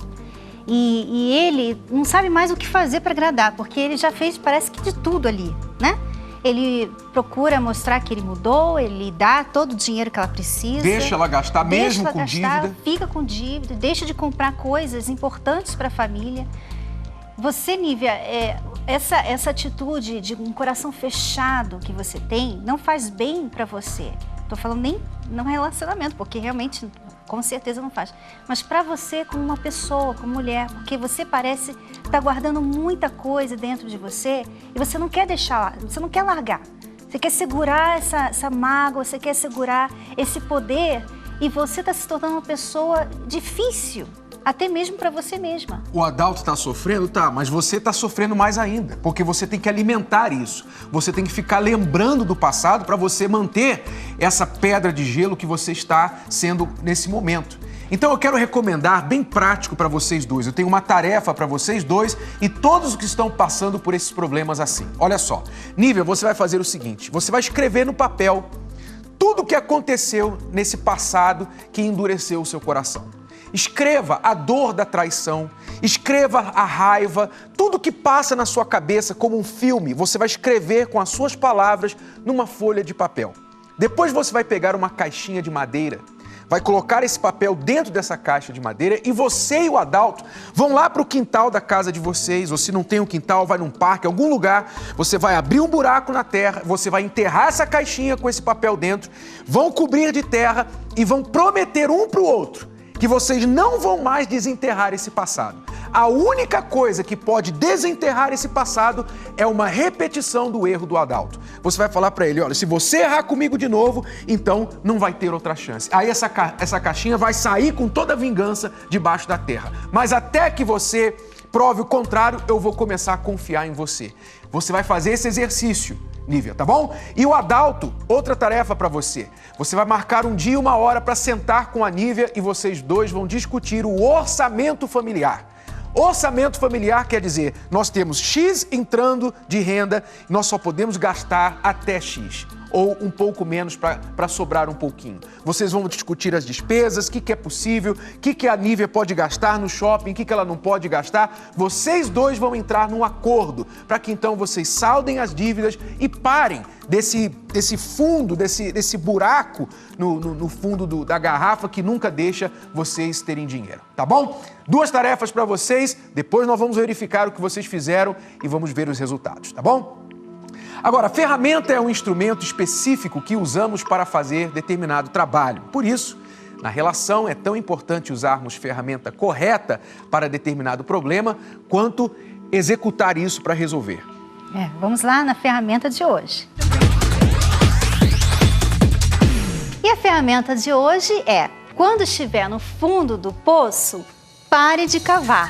E ele não sabe mais o que fazer para agradar, porque ele já fez, parece que de tudo ali, né? Ele procura mostrar que ele mudou, ele dá todo o dinheiro que ela precisa. Deixa ela gastar mesmo com dívida. Fica com dívida, deixa de comprar coisas importantes para a família. Você, Nívia, essa atitude de um coração fechado que você tem não faz bem para você. Tô falando nem no relacionamento, porque realmente, com certeza não faz. Mas para você como uma pessoa, como mulher, porque você parece estar guardando muita coisa dentro de você e você não quer deixar, você não quer largar. Você quer segurar essa mágoa, você quer segurar esse poder e você está se tornando uma pessoa difícil. Até mesmo para você mesma. O Adalto está sofrendo? Tá, mas você está sofrendo mais ainda, porque você tem que alimentar isso. Você tem que ficar lembrando do passado para você manter essa pedra de gelo que você está sendo nesse momento. Então eu quero recomendar, bem prático para vocês dois, eu tenho uma tarefa para vocês dois e todos os que estão passando por esses problemas assim. Olha só, Nívia, você vai fazer o seguinte, você vai escrever no papel tudo o que aconteceu nesse passado que endureceu o seu coração. Escreva a dor da traição, escreva a raiva, tudo que passa na sua cabeça como um filme, você vai escrever com as suas palavras numa folha de papel. Depois você vai pegar uma caixinha de madeira, vai colocar esse papel dentro dessa caixa de madeira e você e o Adalto vão lá para o quintal da casa de vocês, ou se não tem um quintal, vai num parque, algum lugar, você vai abrir um buraco na terra, você vai enterrar essa caixinha com esse papel dentro, vão cobrir de terra e vão prometer um para o outro que vocês não vão mais desenterrar esse passado. A única coisa que pode desenterrar esse passado é uma repetição do erro do Adalto. Você vai falar para ele, olha, se você errar comigo de novo, então não vai ter outra chance. Aí essa caixinha vai sair com toda a vingança debaixo da terra. Mas até que você prove o contrário, eu vou começar a confiar em você. Você vai fazer esse exercício, Nívia, tá bom? E o Adalto, outra tarefa para você. Você vai marcar um dia e uma hora para sentar com a Nívia e vocês dois vão discutir o orçamento familiar. Orçamento familiar quer dizer, nós temos X entrando de renda, nós só podemos gastar até X, ou um pouco menos para sobrar um pouquinho. Vocês vão discutir as despesas, o que é possível, o que a Nívia pode gastar no shopping, o que ela não pode gastar. Vocês dois vão entrar num acordo para que então vocês saldem as dívidas e parem desse fundo, desse buraco no fundo da garrafa que nunca deixa vocês terem dinheiro, tá bom? 2 tarefas para vocês, depois nós vamos verificar o que vocês fizeram e vamos ver os resultados, tá bom? Agora, a ferramenta é um instrumento específico que usamos para fazer determinado trabalho. Por isso, na relação é tão importante usarmos ferramenta correta para determinado problema, quanto executar isso para resolver. Vamos lá na ferramenta de hoje. E a ferramenta de hoje é, quando estiver no fundo do poço, pare de cavar.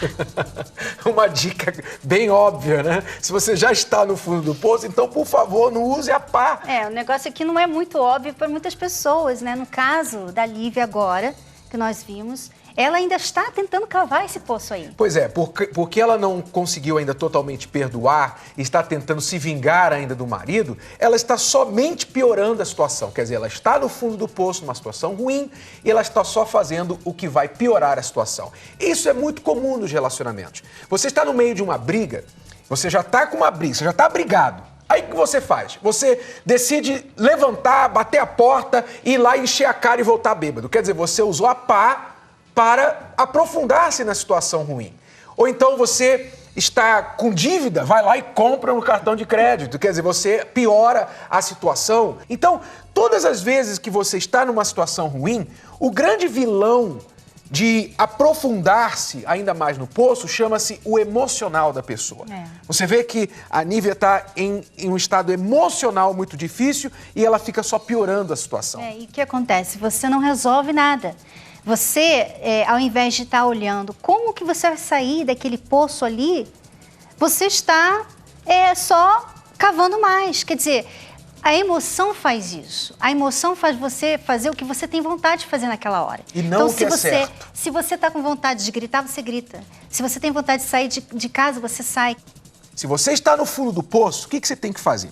Uma dica bem óbvia, né? Se você já está no fundo do poço, então, por favor, não use a pá. O negócio aqui não é muito óbvio para muitas pessoas, né? No caso da Lívia agora, que nós vimos, ela ainda está tentando cavar esse poço aí. Pois é, porque ela não conseguiu ainda totalmente perdoar e está tentando se vingar ainda do marido, ela está somente piorando a situação. Quer dizer, ela está no fundo do poço, numa situação ruim, e ela está só fazendo o que vai piorar a situação. Isso é muito comum nos relacionamentos. Você está no meio de uma briga, você já está com uma briga, você já está brigado. Aí o que você faz? Você decide levantar, bater a porta, ir lá encher a cara e voltar bêbado. Quer dizer, você usou a pá para aprofundar-se na situação ruim. Ou então você está com dívida, vai lá e compra no cartão de crédito. Quer dizer, você piora a situação. Então, todas as vezes que você está numa situação ruim, o grande vilão de aprofundar-se ainda mais no poço chama-se o emocional da pessoa. Você vê que a Nívia está em um estado emocional muito difícil e ela fica só piorando a situação. E o que acontece? Você não resolve nada. Você, ao invés de estar olhando como que você vai sair daquele poço ali, você está só cavando mais. Quer dizer, a emoção faz isso. A emoção faz você fazer o que você tem vontade de fazer naquela hora. E não o que é certo. Se você está com vontade de gritar, você grita. Se você tem vontade de sair de casa, você sai. Se você está no fundo do poço, o que você tem que fazer?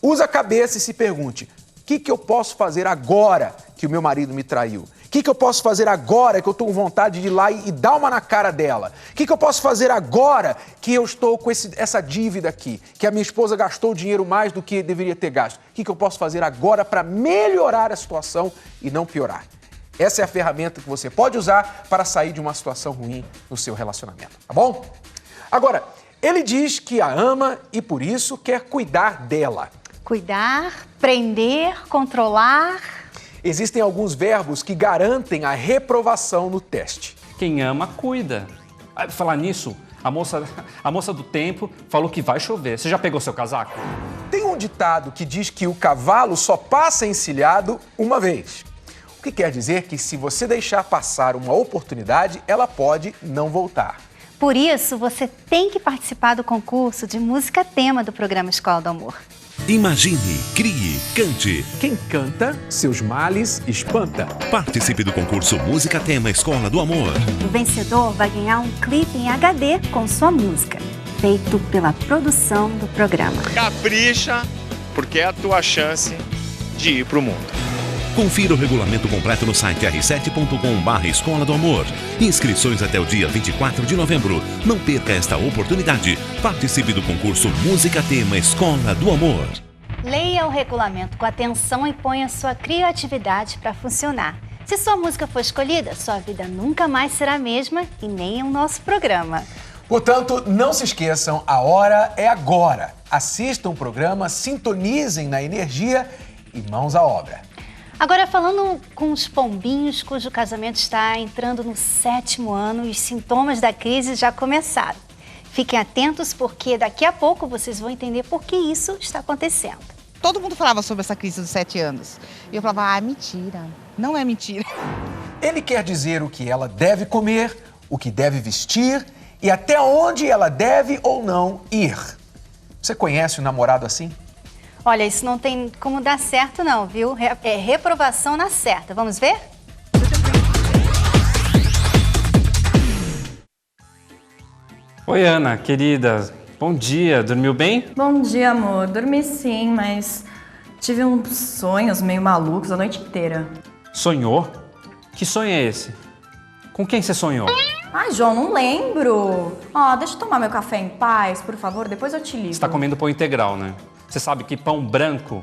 Usa a cabeça e se pergunte, o que eu posso fazer agora que o meu marido me traiu? O que eu posso fazer agora que eu estou com vontade de ir lá e dar uma na cara dela? O que eu posso fazer agora que eu estou com essa dívida aqui? Que a minha esposa gastou dinheiro mais do que deveria ter gasto? O que eu posso fazer agora para melhorar a situação e não piorar? Essa é a ferramenta que você pode usar para sair de uma situação ruim no seu relacionamento, tá bom? Agora, ele diz que a ama e por isso quer cuidar dela. Cuidar, prender, controlar. Existem alguns verbos que garantem a reprovação no teste. Quem ama, cuida. Falar nisso, a moça do tempo falou que vai chover. Você já pegou seu casaco? Tem um ditado que diz que o cavalo só passa encilhado uma vez. O que quer dizer que se você deixar passar uma oportunidade, ela pode não voltar. Por isso, você tem que participar do concurso de música tema do programa Escola do Amor. Imagine, crie, cante. Quem canta, seus males espanta. Participe do concurso Música Tema Escola do Amor. O vencedor vai ganhar um clipe em HD com sua música, feito pela produção do programa. Capricha, porque é a tua chance de ir pro mundo. Confira o regulamento completo no site r7.com/Escola do Amor. Inscrições até o dia 24 de novembro. Não perca esta oportunidade. Participe do concurso Música Tema Escola do Amor. Leia o regulamento com atenção e ponha sua criatividade para funcionar. Se sua música for escolhida, sua vida nunca mais será a mesma e nem o nosso programa. Portanto, não se esqueçam, a hora é agora. Assistam o programa, sintonizem na energia e mãos à obra. Agora, falando com os pombinhos cujo casamento está entrando no 7º ano e os sintomas da crise já começaram. Fiquem atentos porque daqui a pouco vocês vão entender por que isso está acontecendo. Todo mundo falava sobre essa crise dos 7 anos. E eu falava, mentira. Não é mentira. Ele quer dizer o que ela deve comer, o que deve vestir e até onde ela deve ou não ir. Você conhece um namorado assim? Olha, isso não tem como dar certo não, viu? É reprovação na certa. Vamos ver? Oi, Ana, querida. Bom dia. Dormiu bem? Bom dia, amor. Dormi sim, mas tive uns sonhos meio malucos a noite inteira. Sonhou? Que sonho é esse? Com quem você sonhou? Ai, João, não lembro. Deixa eu tomar meu café em paz, por favor, depois eu te ligo. Você tá comendo pão integral, né? Você sabe que pão branco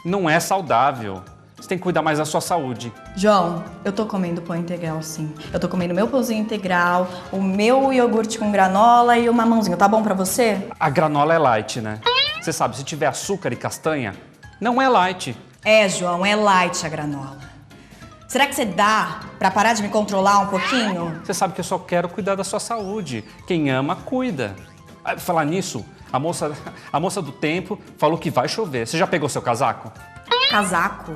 não é saudável. Você tem que cuidar mais da sua saúde. João, eu tô comendo pão integral, sim. Eu tô comendo meu pãozinho integral, o meu iogurte com granola e o mamãozinho. Tá bom pra você? A granola é light, né? Você sabe, se tiver açúcar e castanha, não é light. É, João, é light a granola. Será que você dá pra parar de me controlar um pouquinho? Você sabe que eu só quero cuidar da sua saúde. Quem ama, cuida. Falar nisso, a moça do tempo falou que vai chover. Você já pegou seu casaco? Casaco?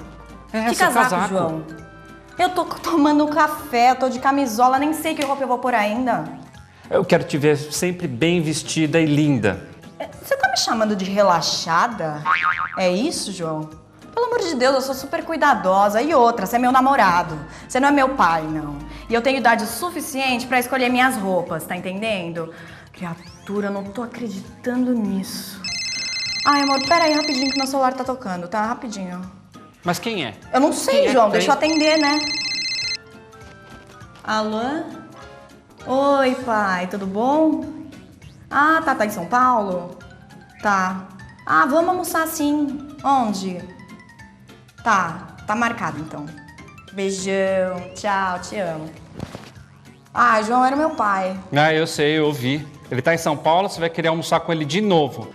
É, que casaco, João? Eu tô tomando café, eu tô de camisola, nem sei que roupa eu vou pôr ainda. Eu quero te ver sempre bem vestida e linda. Você tá me chamando de relaxada? É isso, João? Pelo amor de Deus, eu sou super cuidadosa. E outra, você é meu namorado. Você não é meu pai, não. E eu tenho idade suficiente pra escolher minhas roupas, tá entendendo? Criatura, eu não tô acreditando nisso. Ai, amor, pera aí rapidinho que meu celular tá tocando, tá? Rapidinho. Mas quem é? Eu não sei, Quem João. é? Deixa eu atender, né? Alô? Oi, pai. Tudo bom? Ah, tá em São Paulo? Tá. Ah, vamos almoçar sim. Onde? Tá marcado então. Beijão. Tchau, te amo. Ah, João era meu pai. Ah, eu sei, eu ouvi. Ele tá em São Paulo, você vai querer almoçar com ele de novo.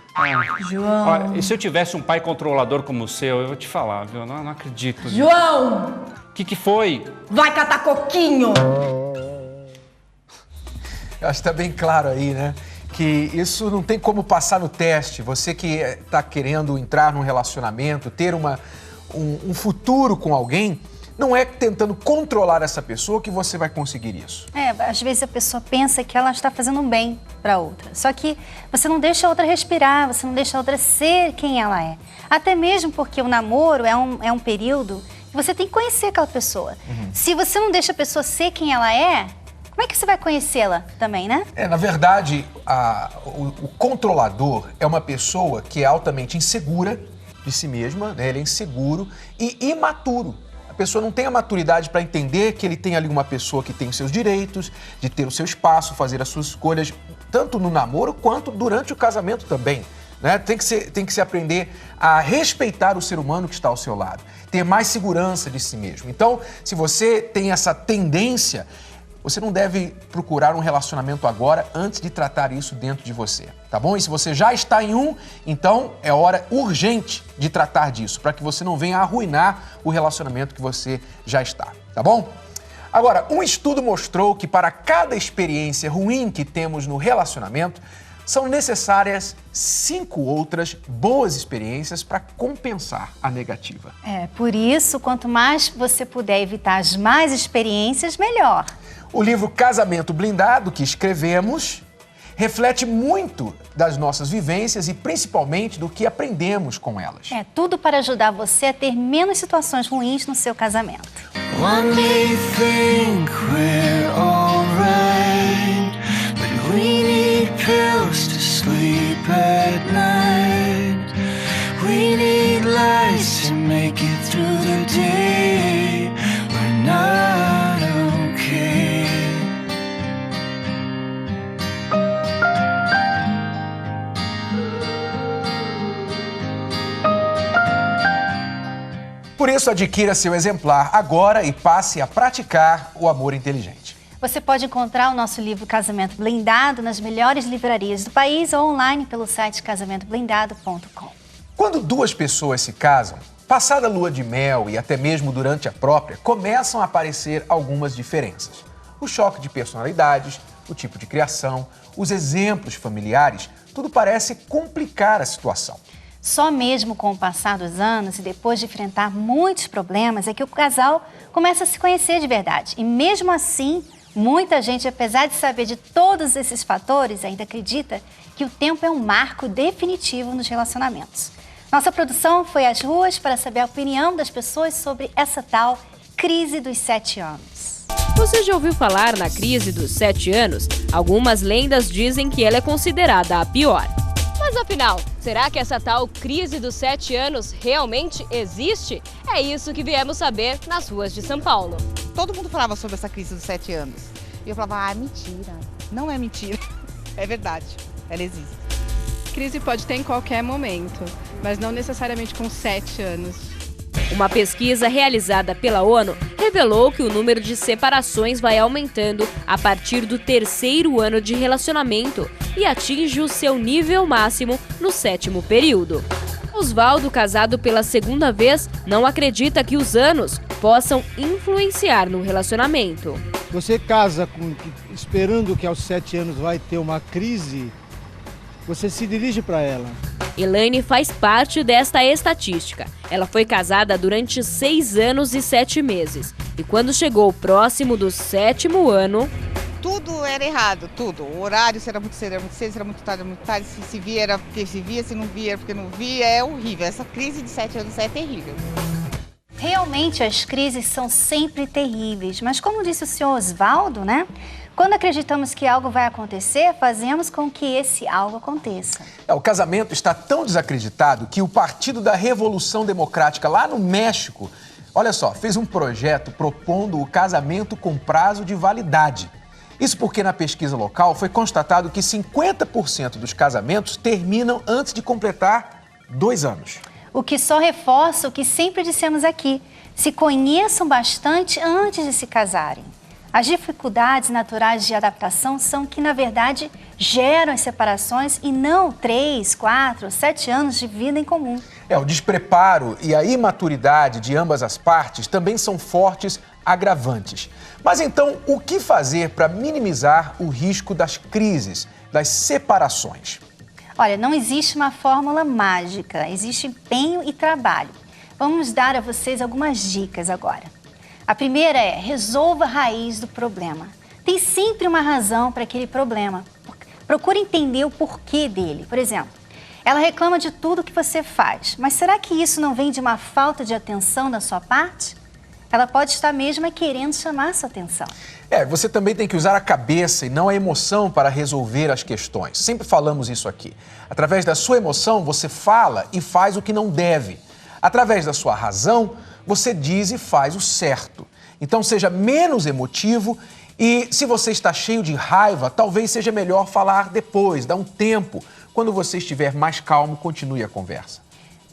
João. Olha, e se eu tivesse um pai controlador como o seu, eu vou te falar, viu? Eu não acredito. João! O que foi? Vai catar coquinho! Eu acho que tá bem claro aí, né? Que isso não tem como passar no teste. Você que está querendo entrar num relacionamento, ter um futuro com alguém, não é tentando controlar essa pessoa que você vai conseguir isso. Às vezes a pessoa pensa que ela está fazendo um bem para outra. Só que você não deixa a outra respirar, você não deixa a outra ser quem ela é. Até mesmo porque o namoro é um período que você tem que conhecer aquela pessoa. Se você não deixa a pessoa ser quem ela é, como é que você vai conhecê-la também, né? Na verdade, o controlador é uma pessoa que é altamente insegura de si mesma, né? Ele é inseguro e imaturo. A pessoa não tem a maturidade para entender que ele tem ali uma pessoa que tem os seus direitos, de ter o seu espaço, fazer as suas escolhas, tanto no namoro quanto durante o casamento também. Né? Tem que se aprender a respeitar o ser humano que está ao seu lado, ter mais segurança de si mesmo. Então, se você tem essa tendência, você não deve procurar um relacionamento agora antes de tratar isso dentro de você, tá bom? E se você já está em um, então é hora urgente de tratar disso, para que você não venha arruinar o relacionamento que você já está, tá bom? Agora, um estudo mostrou que para cada experiência ruim que temos no relacionamento, são necessárias 5 outras boas experiências para compensar a negativa. Por isso, quanto mais você puder evitar as más experiências, melhor. O livro Casamento Blindado, que escrevemos, reflete muito das nossas vivências e principalmente do que aprendemos com elas. Tudo para ajudar você a ter menos situações ruins no seu casamento. One may think we're all right, but we need pills to sleep at night. We need lights to make it through the day. Por isso, adquira seu exemplar agora e passe a praticar o amor inteligente. Você pode encontrar o nosso livro Casamento Blindado nas melhores livrarias do país ou online pelo site casamentoblindado.com. Quando duas pessoas se casam, passada a lua de mel e até mesmo durante a própria, começam a aparecer algumas diferenças. O choque de personalidades, o tipo de criação, os exemplos familiares, tudo parece complicar a situação. Só mesmo com o passar dos anos e depois de enfrentar muitos problemas é que o casal começa a se conhecer de verdade. E mesmo assim, muita gente, apesar de saber de todos esses fatores, ainda acredita que o tempo é um marco definitivo nos relacionamentos. Nossa produção foi às ruas para saber a opinião das pessoas sobre essa tal crise dos 7 anos. Você já ouviu falar na crise dos 7 anos? Algumas lendas dizem que ela é considerada a pior. Mas afinal, será que essa tal crise dos 7 anos realmente existe? É isso que viemos saber nas ruas de São Paulo. Todo mundo falava sobre essa crise dos 7 anos. E eu falava, mentira. Não é mentira. É verdade. Ela existe. Crise pode ter em qualquer momento, mas não necessariamente com 7 anos. Uma pesquisa realizada pela ONU revelou que o número de separações vai aumentando a partir do 3º ano de relacionamento e atinge o seu nível máximo no 7º período. Osvaldo, casado pela 2ª vez, não acredita que os anos possam influenciar no relacionamento. Você casa esperando que aos 7 anos vai ter uma crise, você se dirige para ela. Elaine faz parte desta estatística. Ela foi casada durante 6 anos e 7 meses. E quando chegou próximo do 7º ano... Tudo era errado, tudo. O horário era muito cedo, era muito cedo, era muito tarde, era muito tarde. Se via era porque se via, se não via era porque não via. É horrível. Essa crise de 7 anos é terrível. Realmente as crises são sempre terríveis. Mas como disse o senhor Osvaldo, né? Quando acreditamos que algo vai acontecer, fazemos com que esse algo aconteça. O casamento está tão desacreditado que o Partido da Revolução Democrática, lá no México, olha só, fez um projeto propondo o casamento com prazo de validade. Isso porque na pesquisa local foi constatado que 50% dos casamentos terminam antes de completar 2 anos. O que só reforça o que sempre dissemos aqui. Se conheçam bastante antes de se casarem. As dificuldades naturais de adaptação são que, na verdade, geram as separações e não 3, 4, 7 anos de vida em comum. O despreparo e a imaturidade de ambas as partes também são fortes agravantes. Mas então, o que fazer para minimizar o risco das crises, das separações? Olha, não existe uma fórmula mágica, existe empenho e trabalho. Vamos dar a vocês algumas dicas agora. A primeira é, resolva a raiz do problema. Tem sempre uma razão para aquele problema. Procure entender o porquê dele. Por exemplo, ela reclama de tudo que você faz, mas será que isso não vem de uma falta de atenção da sua parte? Ela pode estar mesmo querendo chamar a sua atenção. Você também tem que usar a cabeça e não a emoção para resolver as questões. Sempre falamos isso aqui. Através da sua emoção, você fala e faz o que não deve. Através da sua razão, você diz e faz o certo. Então seja menos emotivo e se você está cheio de raiva, talvez seja melhor falar depois, dar um tempo. Quando você estiver mais calmo, continue a conversa.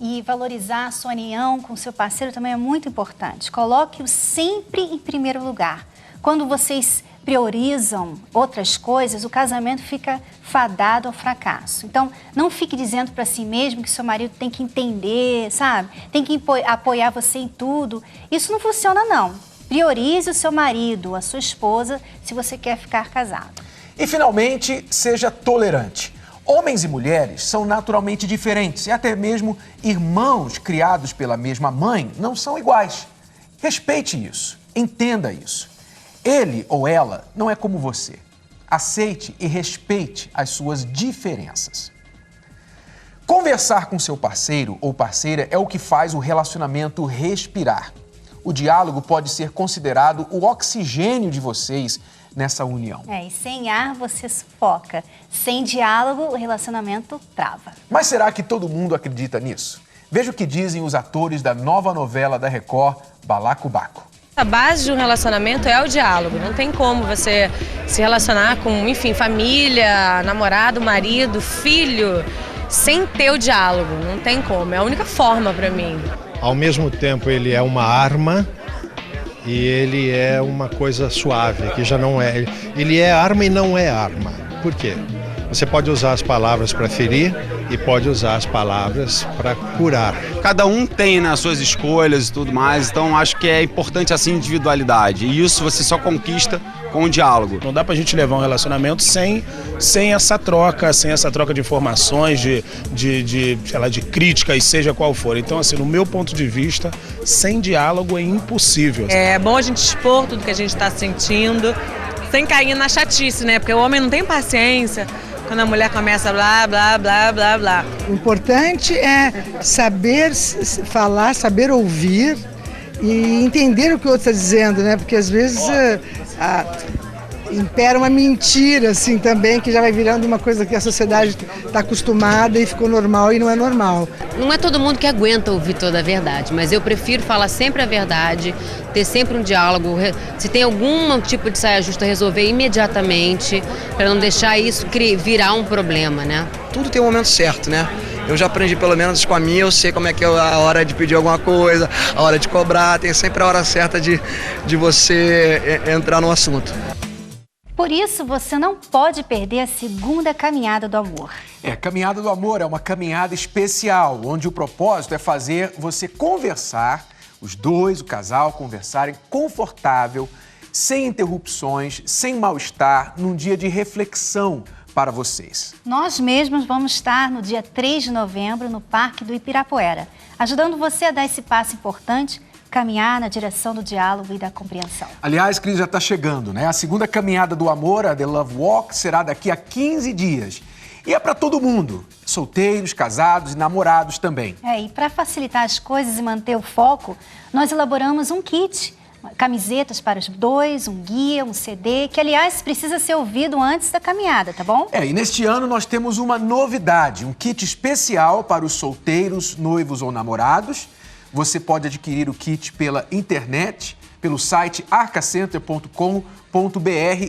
E valorizar a sua união com seu parceiro também é muito importante. Coloque-o sempre em primeiro lugar. Quando vocês priorizam outras coisas, o casamento fica fadado ao fracasso. Então, não fique dizendo para si mesmo que seu marido tem que entender, sabe? Tem que apoiar você em tudo. Isso não funciona, não. Priorize o seu marido, a sua esposa, se você quer ficar casado. E, finalmente, seja tolerante. Homens e mulheres são naturalmente diferentes e até mesmo irmãos criados pela mesma mãe não são iguais. Respeite isso, entenda isso. Ele ou ela não é como você. Aceite e respeite as suas diferenças. Conversar com seu parceiro ou parceira é o que faz o relacionamento respirar. O diálogo pode ser considerado o oxigênio de vocês nessa união. E sem ar você sufoca. Sem diálogo, o relacionamento trava. Mas será que todo mundo acredita nisso? Veja o que dizem os atores da nova novela da Record, Balacobaco. A base de um relacionamento é o diálogo. Não tem como você se relacionar com, enfim, família, namorado, marido, filho, sem ter o diálogo. Não tem como. É a única forma para mim. Ao mesmo tempo, ele é uma arma e ele é uma coisa suave, que já não é... Ele é arma e não é arma. Por quê? Você pode usar as palavras para ferir e pode usar as palavras para curar. Cada um tem, né, as suas escolhas e tudo mais, então acho que é importante essa individualidade. E isso você só conquista com o diálogo. Não dá pra gente levar um relacionamento sem essa troca de informações, sei lá, de críticas, seja qual for. Então, assim, no meu ponto de vista, sem diálogo é impossível. É bom a gente expor tudo que a gente está sentindo, sem cair na chatice, né? Porque o homem não tem paciência quando a mulher começa blá, blá, blá, blá, blá. O importante é saber falar, saber ouvir e entender o que o outro está dizendo, né? Porque às vezes impera uma mentira, assim, também, que já vai virando uma coisa que a sociedade está acostumada e ficou normal e não é normal. Não é todo mundo que aguenta ouvir toda a verdade, mas eu prefiro falar sempre a verdade, ter sempre um diálogo, se tem algum tipo de saia justa, resolver imediatamente, para não deixar isso virar um problema, né? Tudo tem um momento certo, né? Eu já aprendi, pelo menos com a minha, eu sei como é que é a hora de pedir alguma coisa, a hora de cobrar, tem sempre a hora certa de você entrar no assunto. Por isso, você não pode perder a segunda caminhada do amor. Caminhada do Amor é uma caminhada especial, onde o propósito é fazer você conversar, os dois, o casal, conversarem confortável, sem interrupções, sem mal-estar, num dia de reflexão para vocês. Nós mesmos vamos estar no dia 3 de novembro no Parque do Ibirapuera, ajudando você a dar esse passo importante, caminhar na direção do diálogo e da compreensão. Aliás, Cris, já está chegando, né? A segunda caminhada do amor, a The Love Walk, será daqui a 15 dias. E é para todo mundo, solteiros, casados e namorados também. E para facilitar as coisas e manter o foco, nós elaboramos um kit, camisetas para os dois, um guia, um CD, que, aliás, precisa ser ouvido antes da caminhada, tá bom? E neste ano nós temos uma novidade, um kit especial para os solteiros, noivos ou namorados. Você pode adquirir o kit pela internet, pelo site arcacenter.com.br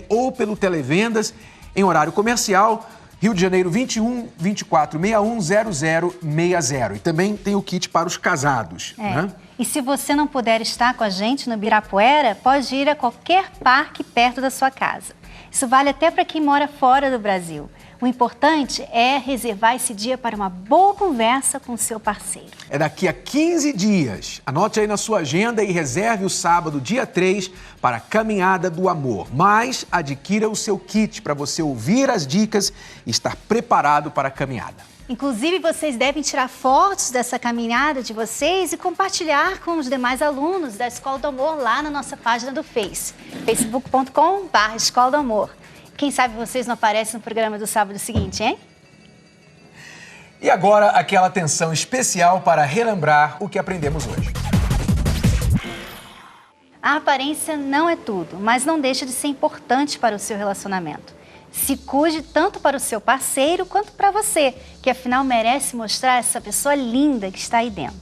ou pelo Televendas em horário comercial, Rio de Janeiro 21 24 61 0060. E também tem o kit para os casados. Né? E se você não puder estar com a gente no Ibirapuera, pode ir a qualquer parque perto da sua casa. Isso vale até para quem mora fora do Brasil. O importante é reservar esse dia para uma boa conversa com o seu parceiro. É daqui a 15 dias. Anote aí na sua agenda e reserve o sábado, dia 3, para a Caminhada do Amor. Mas adquira o seu kit para você ouvir as dicas e estar preparado para a caminhada. Inclusive, vocês devem tirar fotos dessa caminhada de vocês e compartilhar com os demais alunos da Escola do Amor lá na nossa página do Face, facebook.com/Escola do Amor. Quem sabe vocês não aparecem no programa do sábado seguinte, hein? E agora, aquela atenção especial para relembrar o que aprendemos hoje. A aparência não é tudo, mas não deixa de ser importante para o seu relacionamento. Se cuide tanto para o seu parceiro quanto para você, que afinal merece mostrar essa pessoa linda que está aí dentro.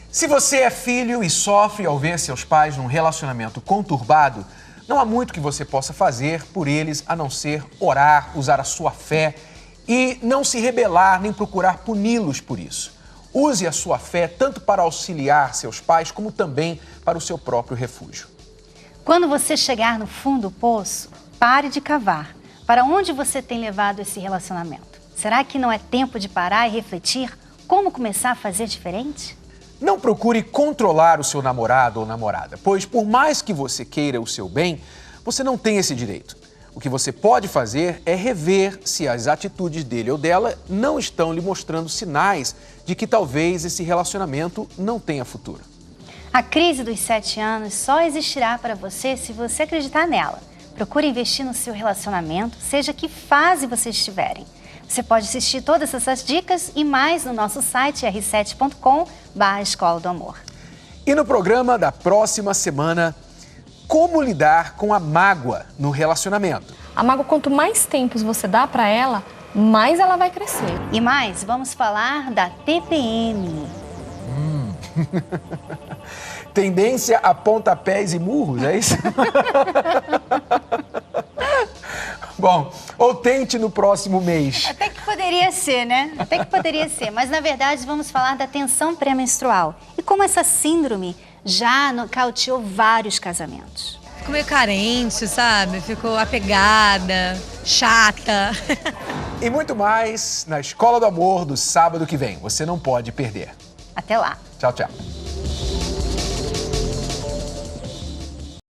Se você é filho e sofre ao ver seus pais num relacionamento conturbado, não há muito que você possa fazer por eles a não ser orar, usar a sua fé e não se rebelar nem procurar puni-los por isso. Use a sua fé tanto para auxiliar seus pais como também para o seu próprio refúgio. Quando você chegar no fundo do poço, pare de cavar. Para onde você tem levado esse relacionamento? Será que não é tempo de parar e refletir como começar a fazer diferente? Não procure controlar o seu namorado ou namorada, pois por mais que você queira o seu bem, você não tem esse direito. O que você pode fazer é rever se as atitudes dele ou dela não estão lhe mostrando sinais de que talvez esse relacionamento não tenha futuro. A crise dos 7 anos só existirá para você se você acreditar nela. Procure investir no seu relacionamento, seja que fase vocês estiverem. Você pode assistir todas essas dicas e mais no nosso site r7.com/Escola do Amor. E no programa da próxima semana, como lidar com a mágoa no relacionamento. A mágoa, quanto mais tempos você dá para ela, mais ela vai crescer. E mais, vamos falar da TPM. Tendência a pontapés e murros, é isso? Bom, ou tente no próximo mês. Até que poderia ser, né? Até que poderia ser. Mas, na verdade, vamos falar da tensão pré-menstrual. E como essa síndrome já cauteou vários casamentos. Ficou meio carente, sabe? Ficou apegada, chata. E muito mais na Escola do Amor do sábado que vem. Você não pode perder. Até lá. Tchau, tchau.